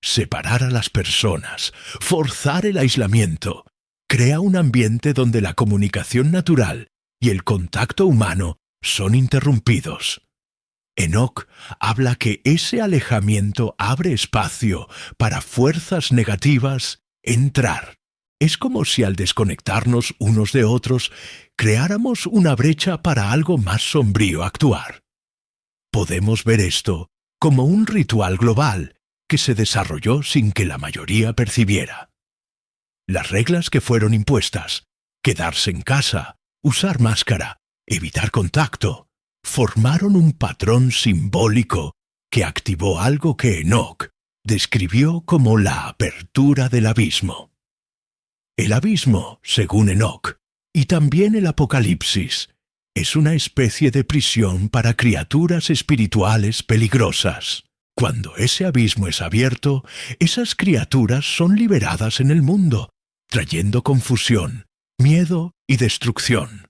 Separar a las personas, forzar el aislamiento, crea un ambiente donde la comunicación natural y el contacto humano son interrumpidos. Enoc habla que ese alejamiento abre espacio para fuerzas negativas entrar. Es como si al desconectarnos unos de otros, creáramos una brecha para algo más sombrío actuar. Podemos ver esto como un ritual global que se desarrolló sin que la mayoría percibiera. Las reglas que fueron impuestas, quedarse en casa, usar máscara, evitar contacto, formaron un patrón simbólico que activó algo que Enoc describió como la apertura del abismo. El abismo, según Enoc, y también el Apocalipsis, es una especie de prisión para criaturas espirituales peligrosas. Cuando ese abismo es abierto, esas criaturas son liberadas en el mundo, trayendo confusión, miedo y destrucción.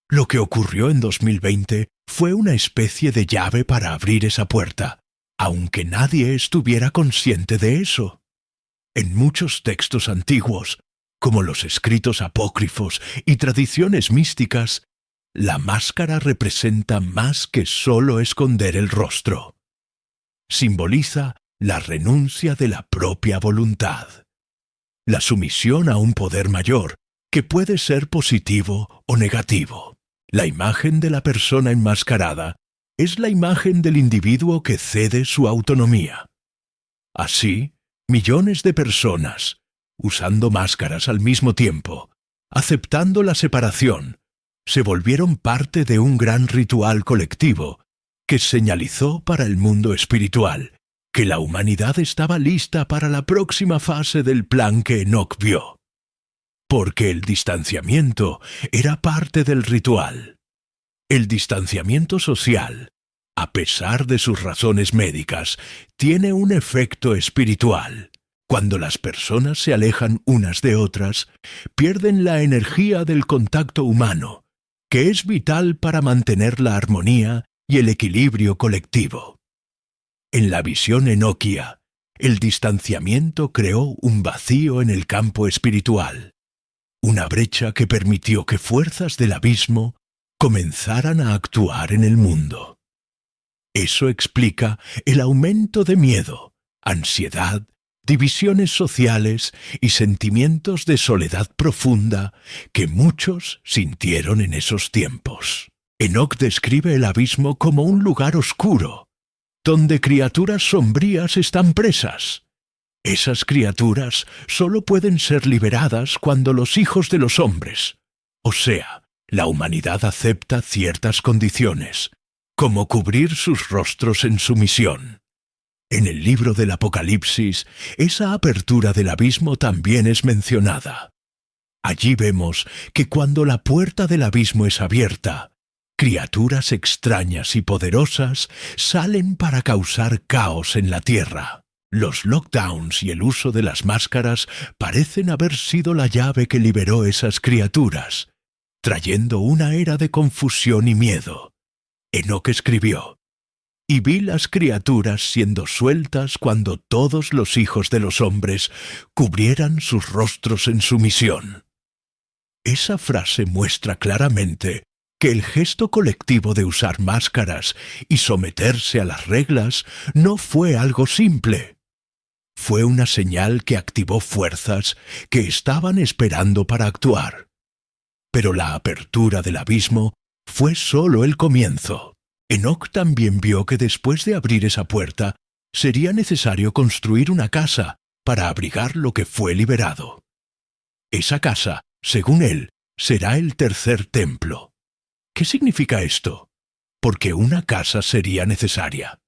Lo que ocurrió en 2020 fue una especie de llave para abrir esa puerta, aunque nadie estuviera consciente de eso. En muchos textos antiguos, como los escritos apócrifos y tradiciones místicas, la máscara representa más que solo esconder el rostro. Simboliza la renuncia de la propia voluntad, la sumisión a un poder mayor, que puede ser positivo o negativo. La imagen de la persona enmascarada es la imagen del individuo que cede su autonomía. Así, millones de personas, usando máscaras al mismo tiempo, aceptando la separación, se volvieron parte de un gran ritual colectivo que señalizó para el mundo espiritual que la humanidad estaba lista para la próxima fase del plan que Enoc vio. Porque el distanciamiento era parte del ritual. El distanciamiento social, a pesar de sus razones médicas, tiene un efecto espiritual. Cuando las personas se alejan unas de otras, pierden la energía del contacto humano, que es vital para mantener la armonía y el equilibrio colectivo. En la visión enoquia, el distanciamiento creó un vacío en el campo espiritual, una brecha que permitió que fuerzas del abismo comenzaran a actuar en el mundo. Eso explica el aumento de miedo, ansiedad, divisiones sociales y sentimientos de soledad profunda que muchos sintieron en esos tiempos. Enoc describe el abismo como un lugar oscuro, donde criaturas sombrías están presas. Esas criaturas solo pueden ser liberadas cuando los hijos de los hombres, o sea, la humanidad acepta ciertas condiciones, como cubrir sus rostros en sumisión. En el libro del Apocalipsis, esa apertura del abismo también es mencionada. Allí vemos que cuando la puerta del abismo es abierta, criaturas extrañas y poderosas salen para causar caos en la tierra. Los lockdowns y el uso de las máscaras parecen haber sido la llave que liberó esas criaturas, trayendo una era de confusión y miedo. Enoc escribió: «Y vi las criaturas siendo sueltas cuando todos los hijos de los hombres cubrieran sus rostros en sumisión». Esa frase muestra claramente que el gesto colectivo de usar máscaras y someterse a las reglas no fue algo simple. Fue una señal que activó fuerzas que estaban esperando para actuar. Pero la apertura del abismo fue solo el comienzo. Enoc también vio que después de abrir esa puerta, sería necesario construir una casa para abrigar lo que fue liberado. Esa casa, según él, será el tercer templo. ¿Qué significa esto? ¿Por qué una casa sería necesaria?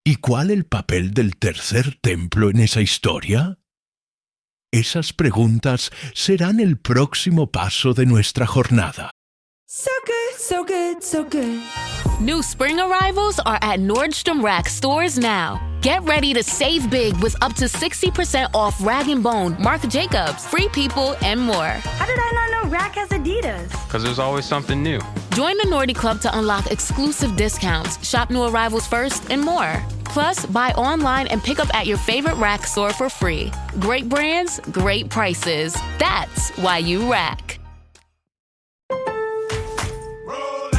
¿Y cuál el papel del tercer templo en esa historia? Esas preguntas serán el próximo paso de nuestra jornada. So good, so good, so good. New spring arrivals are at Nordstrom Rack stores now. Get ready to save big with up to 60% off Rag & Bone, Marc Jacobs, Free People, and more. How did I not know Rack has Adidas? Because there's always something new. Join the Nordy Club to unlock exclusive discounts, shop new arrivals first, and more. Plus, buy online and pick up at your favorite Rack store for free. Great brands, great prices. That's why you Rack.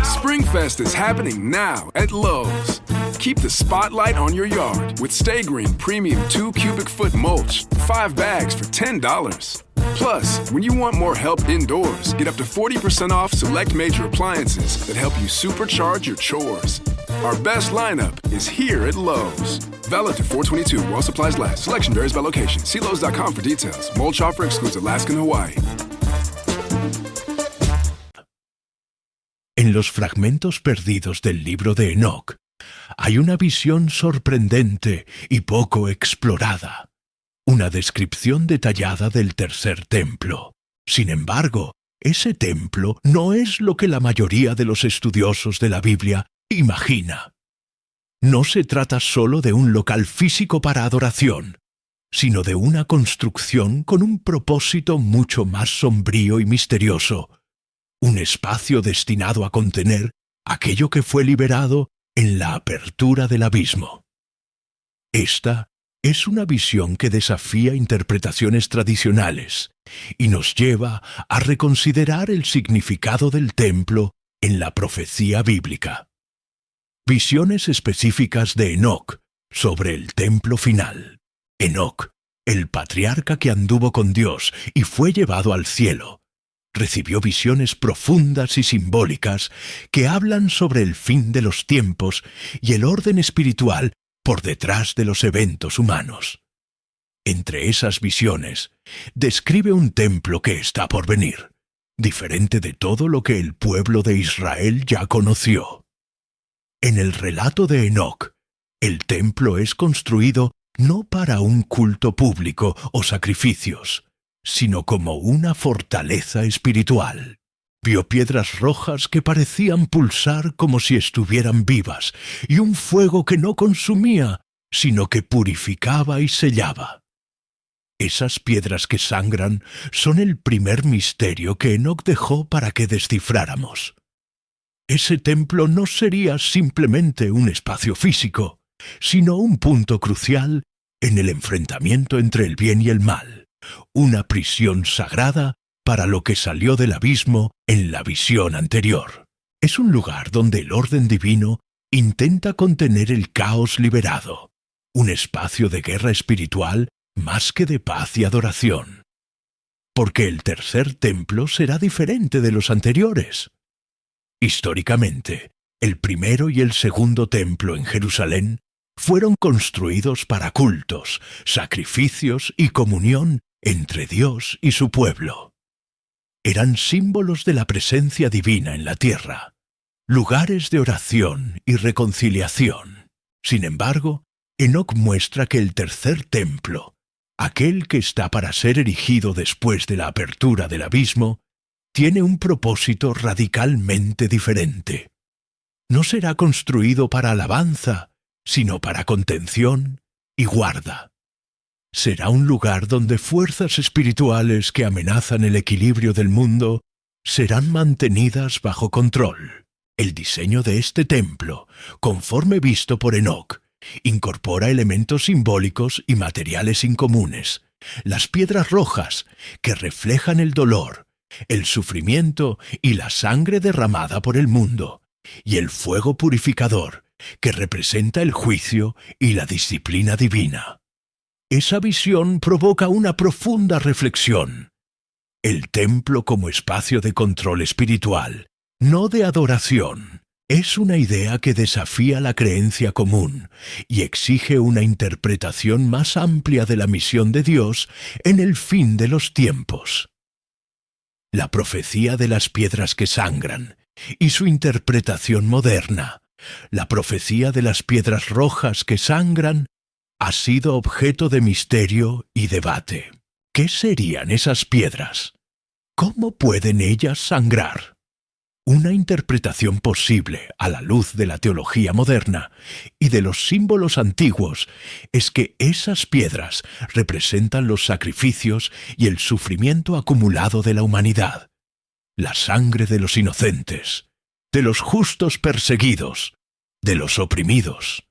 Springfest is happening now at Lowe's. Keep the spotlight on your yard with Stay Green Premium 2 cubic foot mulch, 5 bags for $10. Plus, when you want more help indoors, get up to 40% off select major appliances that help you supercharge your chores. Our best lineup is here at Lowe's. Valid to 4/22 while supplies last. Selection varies by location. See Lowe's.com for details. Mulch offer excludes Alaska and Hawaii. En los fragmentos perdidos del libro de Enoc, hay una visión sorprendente y poco explorada, una descripción detallada del tercer templo. Sin embargo, ese templo no es lo que la mayoría de los estudiosos de la Biblia imagina. No se trata solo de un local físico para adoración, sino de una construcción con un propósito mucho más sombrío y misterioso, un espacio destinado a contener aquello que fue liberado en la apertura del abismo. Esta es una visión que desafía interpretaciones tradicionales y nos lleva a reconsiderar el significado del templo en la profecía bíblica. Visiones específicas de Enoc sobre el templo final. Enoc, el patriarca que anduvo con Dios y fue llevado al cielo, recibió visiones profundas y simbólicas que hablan sobre el fin de los tiempos y el orden espiritual por detrás de los eventos humanos. Entre esas visiones, describe un templo que está por venir, diferente de todo lo que el pueblo de Israel ya conoció. En el relato de Enoc, el templo es construido no para un culto público o sacrificios, sino como una fortaleza espiritual. vio piedras rojas que parecían pulsar como si estuvieran vivas, y un fuego que no consumía, sino que purificaba y sellaba. Esas piedras que sangran son el primer misterio que Enoc dejó para que descifráramos. Ese templo no sería simplemente un espacio físico, sino un punto crucial en el enfrentamiento entre el bien y el mal, una prisión sagrada para lo que salió del abismo en la visión anterior. Es un lugar donde el orden divino intenta contener el caos liberado, un espacio de guerra espiritual más que de paz y adoración. Porque el tercer templo será diferente de los anteriores. Históricamente, el primero y el segundo templo en Jerusalén fueron construidos para cultos, sacrificios y comunión entre Dios y su pueblo. Eran símbolos de la presencia divina en la tierra, lugares de oración y reconciliación. Sin embargo, Enoc muestra que el tercer templo, aquel que está para ser erigido después de la apertura del abismo, tiene un propósito radicalmente diferente. No será construido para alabanza, sino para contención y guarda. Será un lugar donde fuerzas espirituales que amenazan el equilibrio del mundo serán mantenidas bajo control. El diseño de este templo, conforme visto por Enoc, incorpora elementos simbólicos y materiales incomunes. Las piedras rojas, que reflejan el dolor, el sufrimiento y la sangre derramada por el mundo, y el fuego purificador, que representa el juicio y la disciplina divina. Esa visión provoca una profunda reflexión. El templo como espacio de control espiritual, no de adoración, es una idea que desafía la creencia común y exige una interpretación más amplia de la misión de Dios en el fin de los tiempos. La profecía de las piedras que sangran y su interpretación moderna, la profecía de las piedras rojas que sangran, ha sido objeto de misterio y debate. ¿Qué serían esas piedras? ¿Cómo pueden ellas sangrar? Una interpretación posible a la luz de la teología moderna y de los símbolos antiguos es que esas piedras representan los sacrificios y el sufrimiento acumulado de la humanidad, la sangre de los inocentes, de los justos perseguidos, de los oprimidos.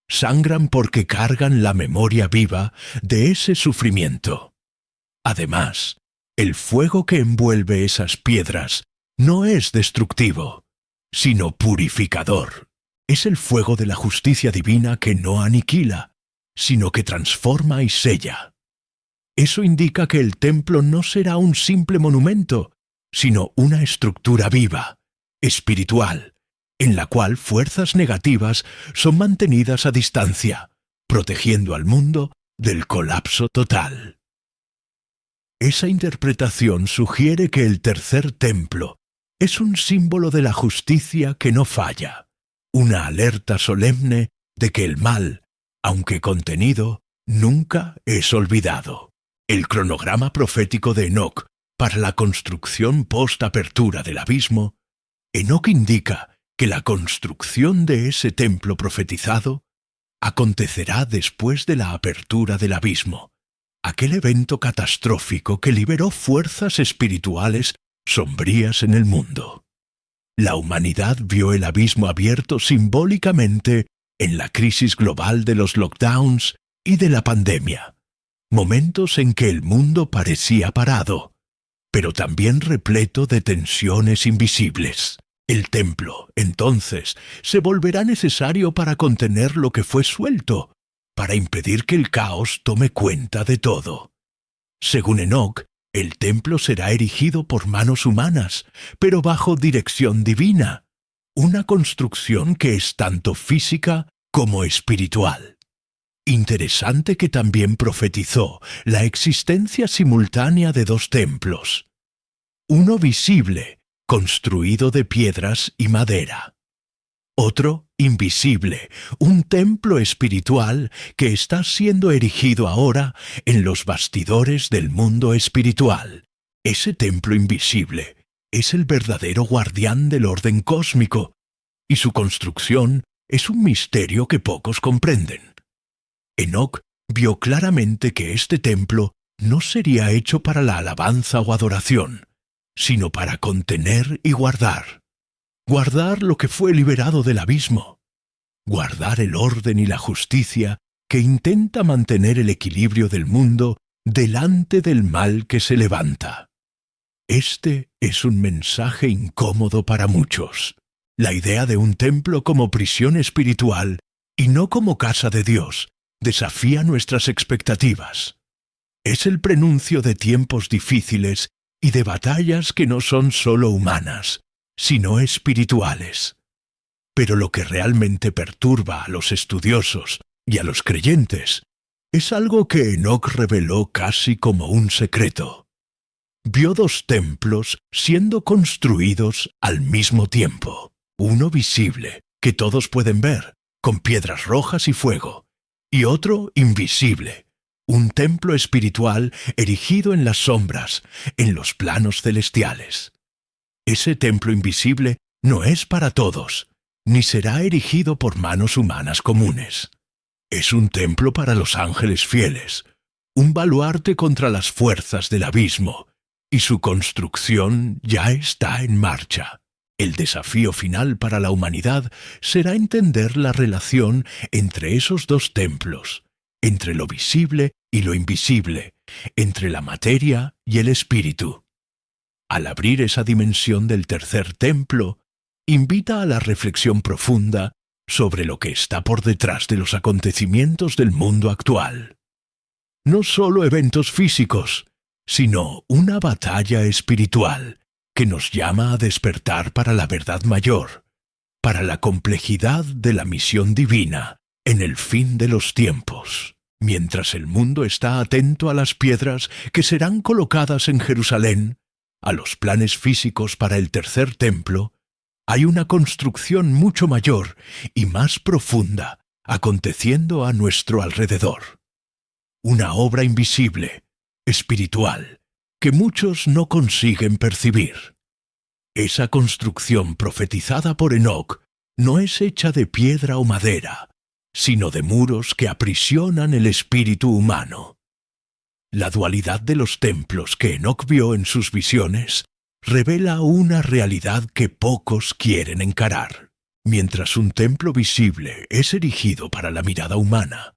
Sangran porque cargan la memoria viva de ese sufrimiento. Además, el fuego que envuelve esas piedras no es destructivo, sino purificador. Es el fuego de la justicia divina que no aniquila, sino que transforma y sella. Eso indica que el templo no será un simple monumento, sino una estructura viva, espiritual, en la cual fuerzas negativas son mantenidas a distancia, protegiendo al mundo del colapso total. Esa interpretación sugiere que el tercer templo es un símbolo de la justicia que no falla, una alerta solemne de que el mal, aunque contenido, nunca es olvidado. El cronograma profético de Enoc para la construcción post-apertura del abismo, Enoc indica que la construcción de ese templo profetizado acontecerá después de la apertura del abismo, aquel evento catastrófico que liberó fuerzas espirituales sombrías en el mundo. La humanidad vio el abismo abierto simbólicamente en la crisis global de los lockdowns y de la pandemia, momentos en que el mundo parecía parado, pero también repleto de tensiones invisibles. El templo, entonces, se volverá necesario para contener lo que fue suelto, para impedir que el caos tome cuenta de todo. Según Enoc, el templo será erigido por manos humanas, pero bajo dirección divina, una construcción que es tanto física como espiritual. Interesante que también profetizó la existencia simultánea de dos templos. Uno visible, construido de piedras y madera. Otro, invisible, un templo espiritual que está siendo erigido ahora en los bastidores del mundo espiritual. Ese templo invisible es el verdadero guardián del orden cósmico, y su construcción es un misterio que pocos comprenden. Enoc vio claramente que este templo no sería hecho para la alabanza o adoración, sino para contener y guardar. Guardar lo que fue liberado del abismo. Guardar el orden y la justicia que intenta mantener el equilibrio del mundo delante del mal que se levanta. Este es un mensaje incómodo para muchos. La idea de un templo como prisión espiritual y no como casa de Dios desafía nuestras expectativas. Es el prenuncio de tiempos difíciles y de batallas que no son solo humanas, sino espirituales. Pero lo que realmente perturba a los estudiosos y a los creyentes es algo que Enoc reveló casi como un secreto. Vio 2 templos siendo construidos al mismo tiempo. Uno visible, que todos pueden ver, con piedras rojas y fuego, y otro invisible, un templo espiritual erigido en las sombras, en los planos celestiales. Ese templo invisible no es para todos, ni será erigido por manos humanas comunes. Es un templo para los ángeles fieles, un baluarte contra las fuerzas del abismo, y su construcción ya está en marcha. El desafío final para la humanidad será entender la relación entre esos 2 templos, entre lo visible y lo invisible, entre la materia y el espíritu. Al abrir esa dimensión del tercer templo, invita a la reflexión profunda sobre lo que está por detrás de los acontecimientos del mundo actual. No solo eventos físicos, sino una batalla espiritual que nos llama a despertar para la verdad mayor, para la complejidad de la misión divina en el fin de los tiempos. Mientras el mundo está atento a las piedras que serán colocadas en Jerusalén, a los planes físicos para el tercer templo, hay una construcción mucho mayor y más profunda aconteciendo a nuestro alrededor. Una obra invisible, espiritual, que muchos no consiguen percibir. Esa construcción profetizada por Enoc no es hecha de piedra o madera, sino de muros que aprisionan el espíritu humano. La dualidad de los templos que Enoc vio en sus visiones revela una realidad que pocos quieren encarar. Mientras un templo visible es erigido para la mirada humana,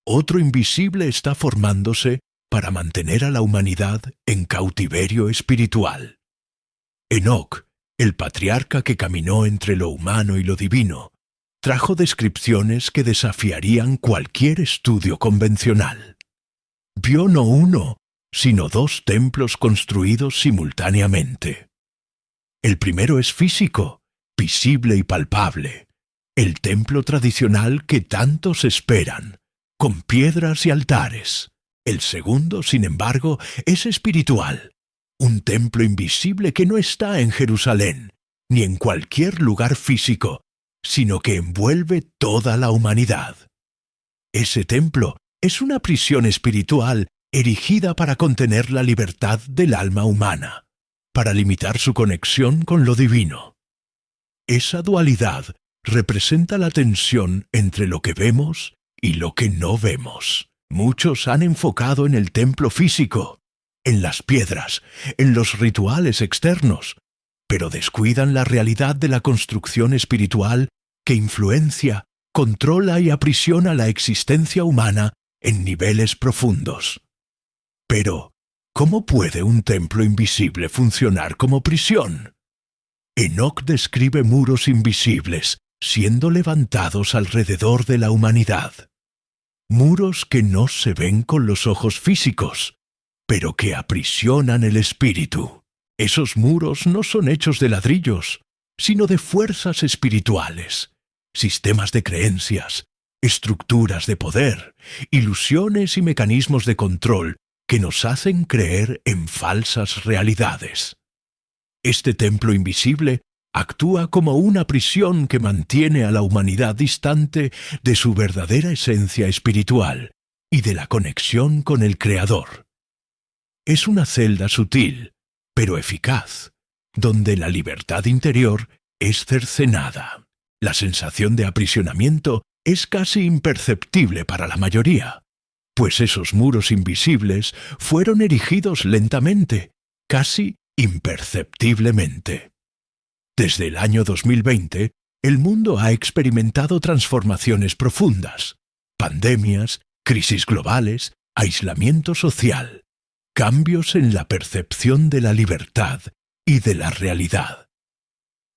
otro invisible está formándose para mantener a la humanidad en cautiverio espiritual. Enoc, el patriarca que caminó entre lo humano y lo divino, trajo descripciones que desafiarían cualquier estudio convencional. Vio no uno, sino 2 templos construidos simultáneamente. El primero es físico, visible y palpable, el templo tradicional que tantos esperan, con piedras y altares. El segundo, sin embargo, es espiritual, un templo invisible que no está en Jerusalén, ni en cualquier lugar físico, sino que envuelve toda la humanidad. Ese templo es una prisión espiritual erigida para contener la libertad del alma humana, para limitar su conexión con lo divino. Esa dualidad representa la tensión entre lo que vemos y lo que no vemos. Muchos han enfocado en el templo físico, en las piedras, en los rituales externos, pero descuidan la realidad de la construcción espiritual que influencia, controla y aprisiona la existencia humana en niveles profundos. Pero, ¿cómo puede un templo invisible funcionar como prisión? Enoc describe muros invisibles siendo levantados alrededor de la humanidad. Muros que no se ven con los ojos físicos, pero que aprisionan el espíritu. Esos muros no son hechos de ladrillos, sino de fuerzas espirituales, sistemas de creencias, estructuras de poder, ilusiones y mecanismos de control que nos hacen creer en falsas realidades. Este templo invisible actúa como una prisión que mantiene a la humanidad distante de su verdadera esencia espiritual y de la conexión con el Creador. Es una celda sutil, pero eficaz, donde la libertad interior es cercenada. La sensación de aprisionamiento es casi imperceptible para la mayoría, pues esos muros invisibles fueron erigidos lentamente, casi imperceptiblemente. Desde el año 2020, el mundo ha experimentado transformaciones profundas, pandemias, crisis globales, aislamiento social, cambios en la percepción de la libertad y de la realidad.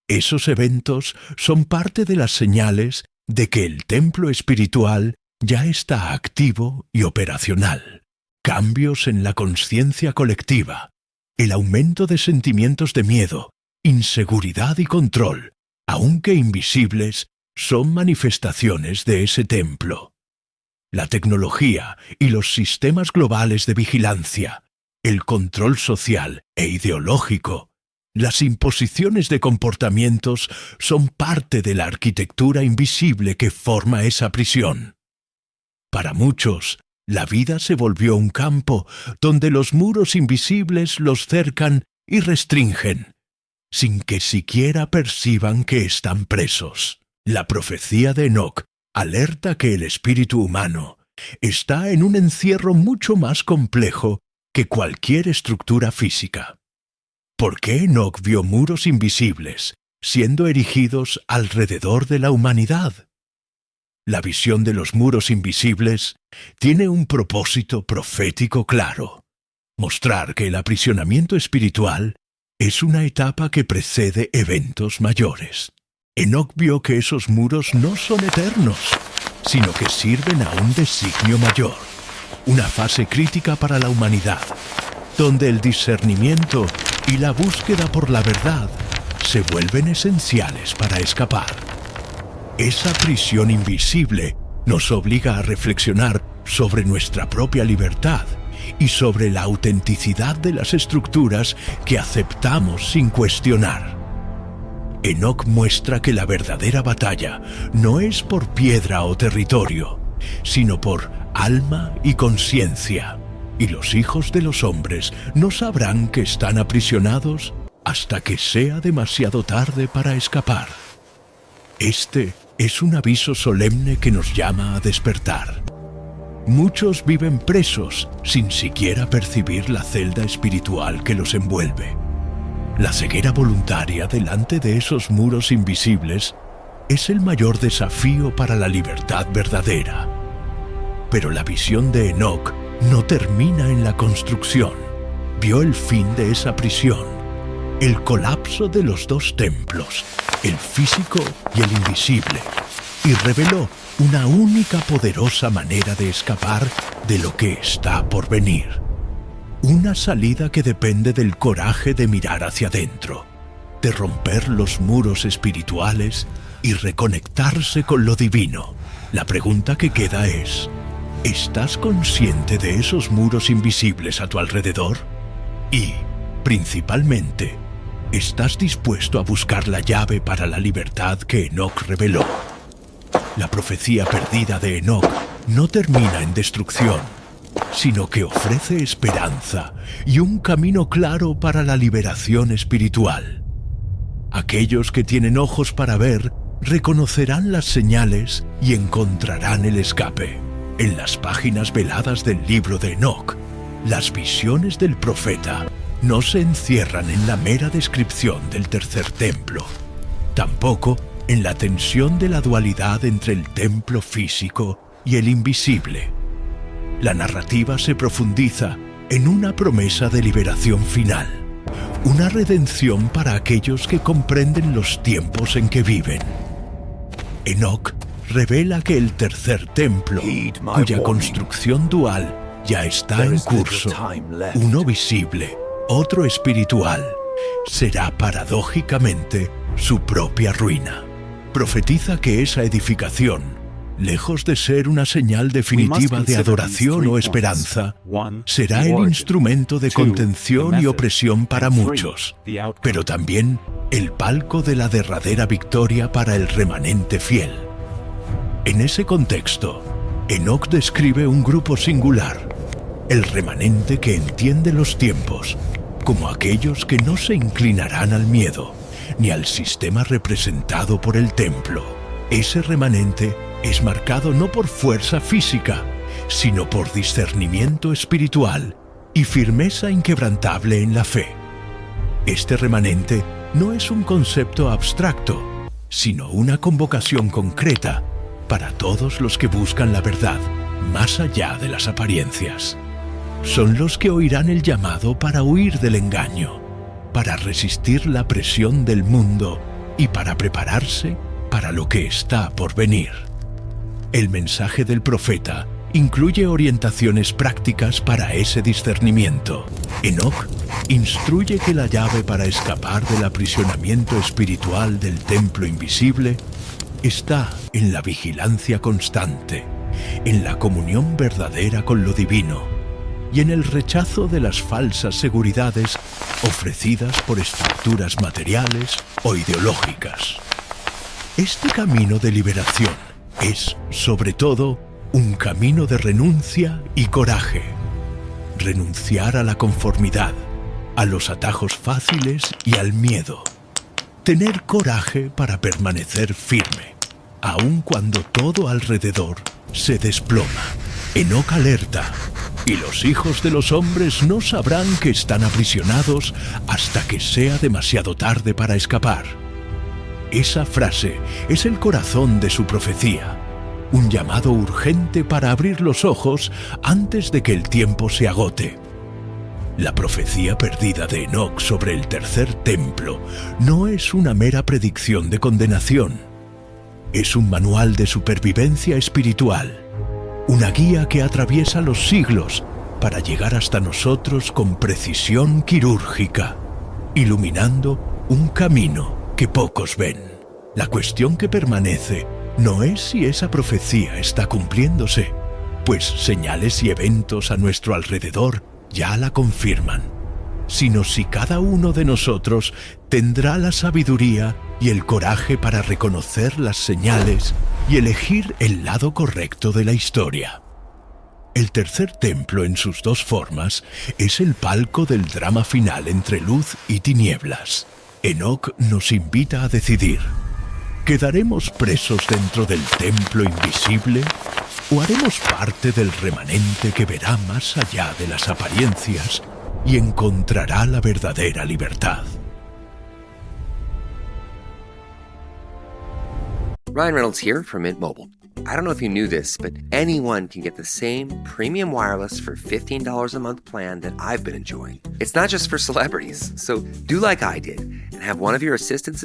Esos eventos son parte de las señales de que el templo espiritual ya está activo y operacional. Cambios en la conciencia colectiva, el aumento de sentimientos de miedo, inseguridad y control, aunque invisibles, son manifestaciones de ese templo. La tecnología y los sistemas globales de vigilancia, el control social e ideológico, las imposiciones de comportamientos son parte de la arquitectura invisible que forma esa prisión. Para muchos, la vida se volvió un campo donde los muros invisibles los cercan y restringen, sin que siquiera perciban que están presos. La profecía de Enoc alerta que el espíritu humano está en un encierro mucho más complejo que cualquier estructura física. ¿Por qué Enoc vio muros invisibles siendo erigidos alrededor de la humanidad? La visión de los muros invisibles tiene un propósito profético claro: mostrar que el aprisionamiento espiritual es una etapa que precede eventos mayores. Enoc vio que esos muros no son eternos, sino que sirven a un designio mayor, una fase crítica para la humanidad, donde el discernimiento y la búsqueda por la verdad se vuelven esenciales para escapar. Esa prisión invisible nos obliga a reflexionar sobre nuestra propia libertad y sobre la autenticidad de las estructuras que aceptamos sin cuestionar. Enoc muestra que la verdadera batalla no es por piedra o territorio, sino por alma y conciencia, y los hijos de los hombres no sabrán que están aprisionados hasta que sea demasiado tarde para escapar. Este es un aviso solemne que nos llama a despertar. Muchos viven presos sin siquiera percibir la celda espiritual que los envuelve. La ceguera voluntaria delante de esos muros invisibles es el mayor desafío para la libertad verdadera. Pero la visión de Enoc no termina en la construcción. Vio el fin de esa prisión, el colapso de los dos templos, el físico y el invisible, y reveló una única poderosa manera de escapar de lo que está por venir. Una salida que depende del coraje de mirar hacia adentro, de romper los muros espirituales y reconectarse con lo divino. La pregunta que queda es: ¿estás consciente de esos muros invisibles a tu alrededor? Y, principalmente, ¿estás dispuesto a buscar la llave para la libertad que Enoc reveló? La profecía perdida de Enoc no termina en destrucción, sino que ofrece esperanza y un camino claro para la liberación espiritual. Aquellos que tienen ojos para ver reconocerán las señales y encontrarán el escape. En las páginas veladas del libro de Enoc, las visiones del profeta no se encierran en la mera descripción del tercer templo, tampoco en la tensión de la dualidad entre el templo físico y el invisible. La narrativa se profundiza en una promesa de liberación final, una redención para aquellos que comprenden los tiempos en que viven. Enoc revela que el tercer templo, cuya construcción dual ya está en curso, uno visible, otro espiritual, será paradójicamente su propia ruina. Profetiza que esa edificación, lejos de ser una señal definitiva de adoración o esperanza, será el instrumento de contención y opresión para muchos, pero también el palco de la derradera victoria para el remanente fiel. En ese contexto, Enoc describe un grupo singular, el remanente que entiende los tiempos, como aquellos que no se inclinarán al miedo, ni al sistema representado por el templo. Ese remanente es marcado no por fuerza física, sino por discernimiento espiritual y firmeza inquebrantable en la fe. Este remanente no es un concepto abstracto, sino una convocación concreta para todos los que buscan la verdad más allá de las apariencias. Son los que oirán el llamado para huir del engaño, para resistir la presión del mundo y para prepararse para lo que está por venir. El mensaje del profeta incluye orientaciones prácticas para ese discernimiento. Enoc instruye que la llave para escapar del aprisionamiento espiritual del templo invisible está en la vigilancia constante, en la comunión verdadera con lo divino y en el rechazo de las falsas seguridades ofrecidas por estructuras materiales o ideológicas. Este camino de liberación es, sobre todo, un camino de renuncia y coraje. Renunciar a la conformidad, a los atajos fáciles y al miedo. Tener coraje para permanecer firme, aun cuando todo alrededor se desploma. Enoc alerta, y los hijos de los hombres no sabrán que están aprisionados hasta que sea demasiado tarde para escapar. Esa frase es el corazón de su profecía, un llamado urgente para abrir los ojos antes de que el tiempo se agote. La profecía perdida de Enoc sobre el tercer templo no es una mera predicción de condenación. Es un manual de supervivencia espiritual, una guía que atraviesa los siglos para llegar hasta nosotros con precisión quirúrgica, iluminando un camino que pocos ven. La cuestión que permanece no es si esa profecía está cumpliéndose, pues señales y eventos a nuestro alrededor ya la confirman, sino si cada uno de nosotros tendrá la sabiduría y el coraje para reconocer las señales y elegir el lado correcto de la historia. El tercer templo en sus dos formas es el palco del drama final entre luz y tinieblas. Enoc nos invita a decidir: ¿quedaremos presos dentro del templo invisible o haremos parte del remanente que verá más allá de las apariencias y encontrará la verdadera libertad? Ryan Reynolds here from Mint Mobile. I don't know if you knew this, but anyone can get the same premium wireless for $15 a month plan that I've been enjoying. It's not just for celebrities. So do like I did and have one of your assistants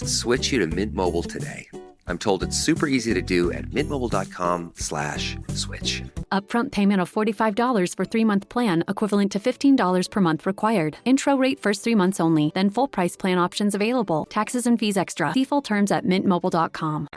switch you to Mint Mobile today. I'm told it's super easy to do at mintmobile.com/switch. Upfront payment of $45 for 3-month plan, equivalent to $15 per month required. Intro rate first 3 months only, then full price plan options available. Taxes and fees extra. See full terms at mintmobile.com.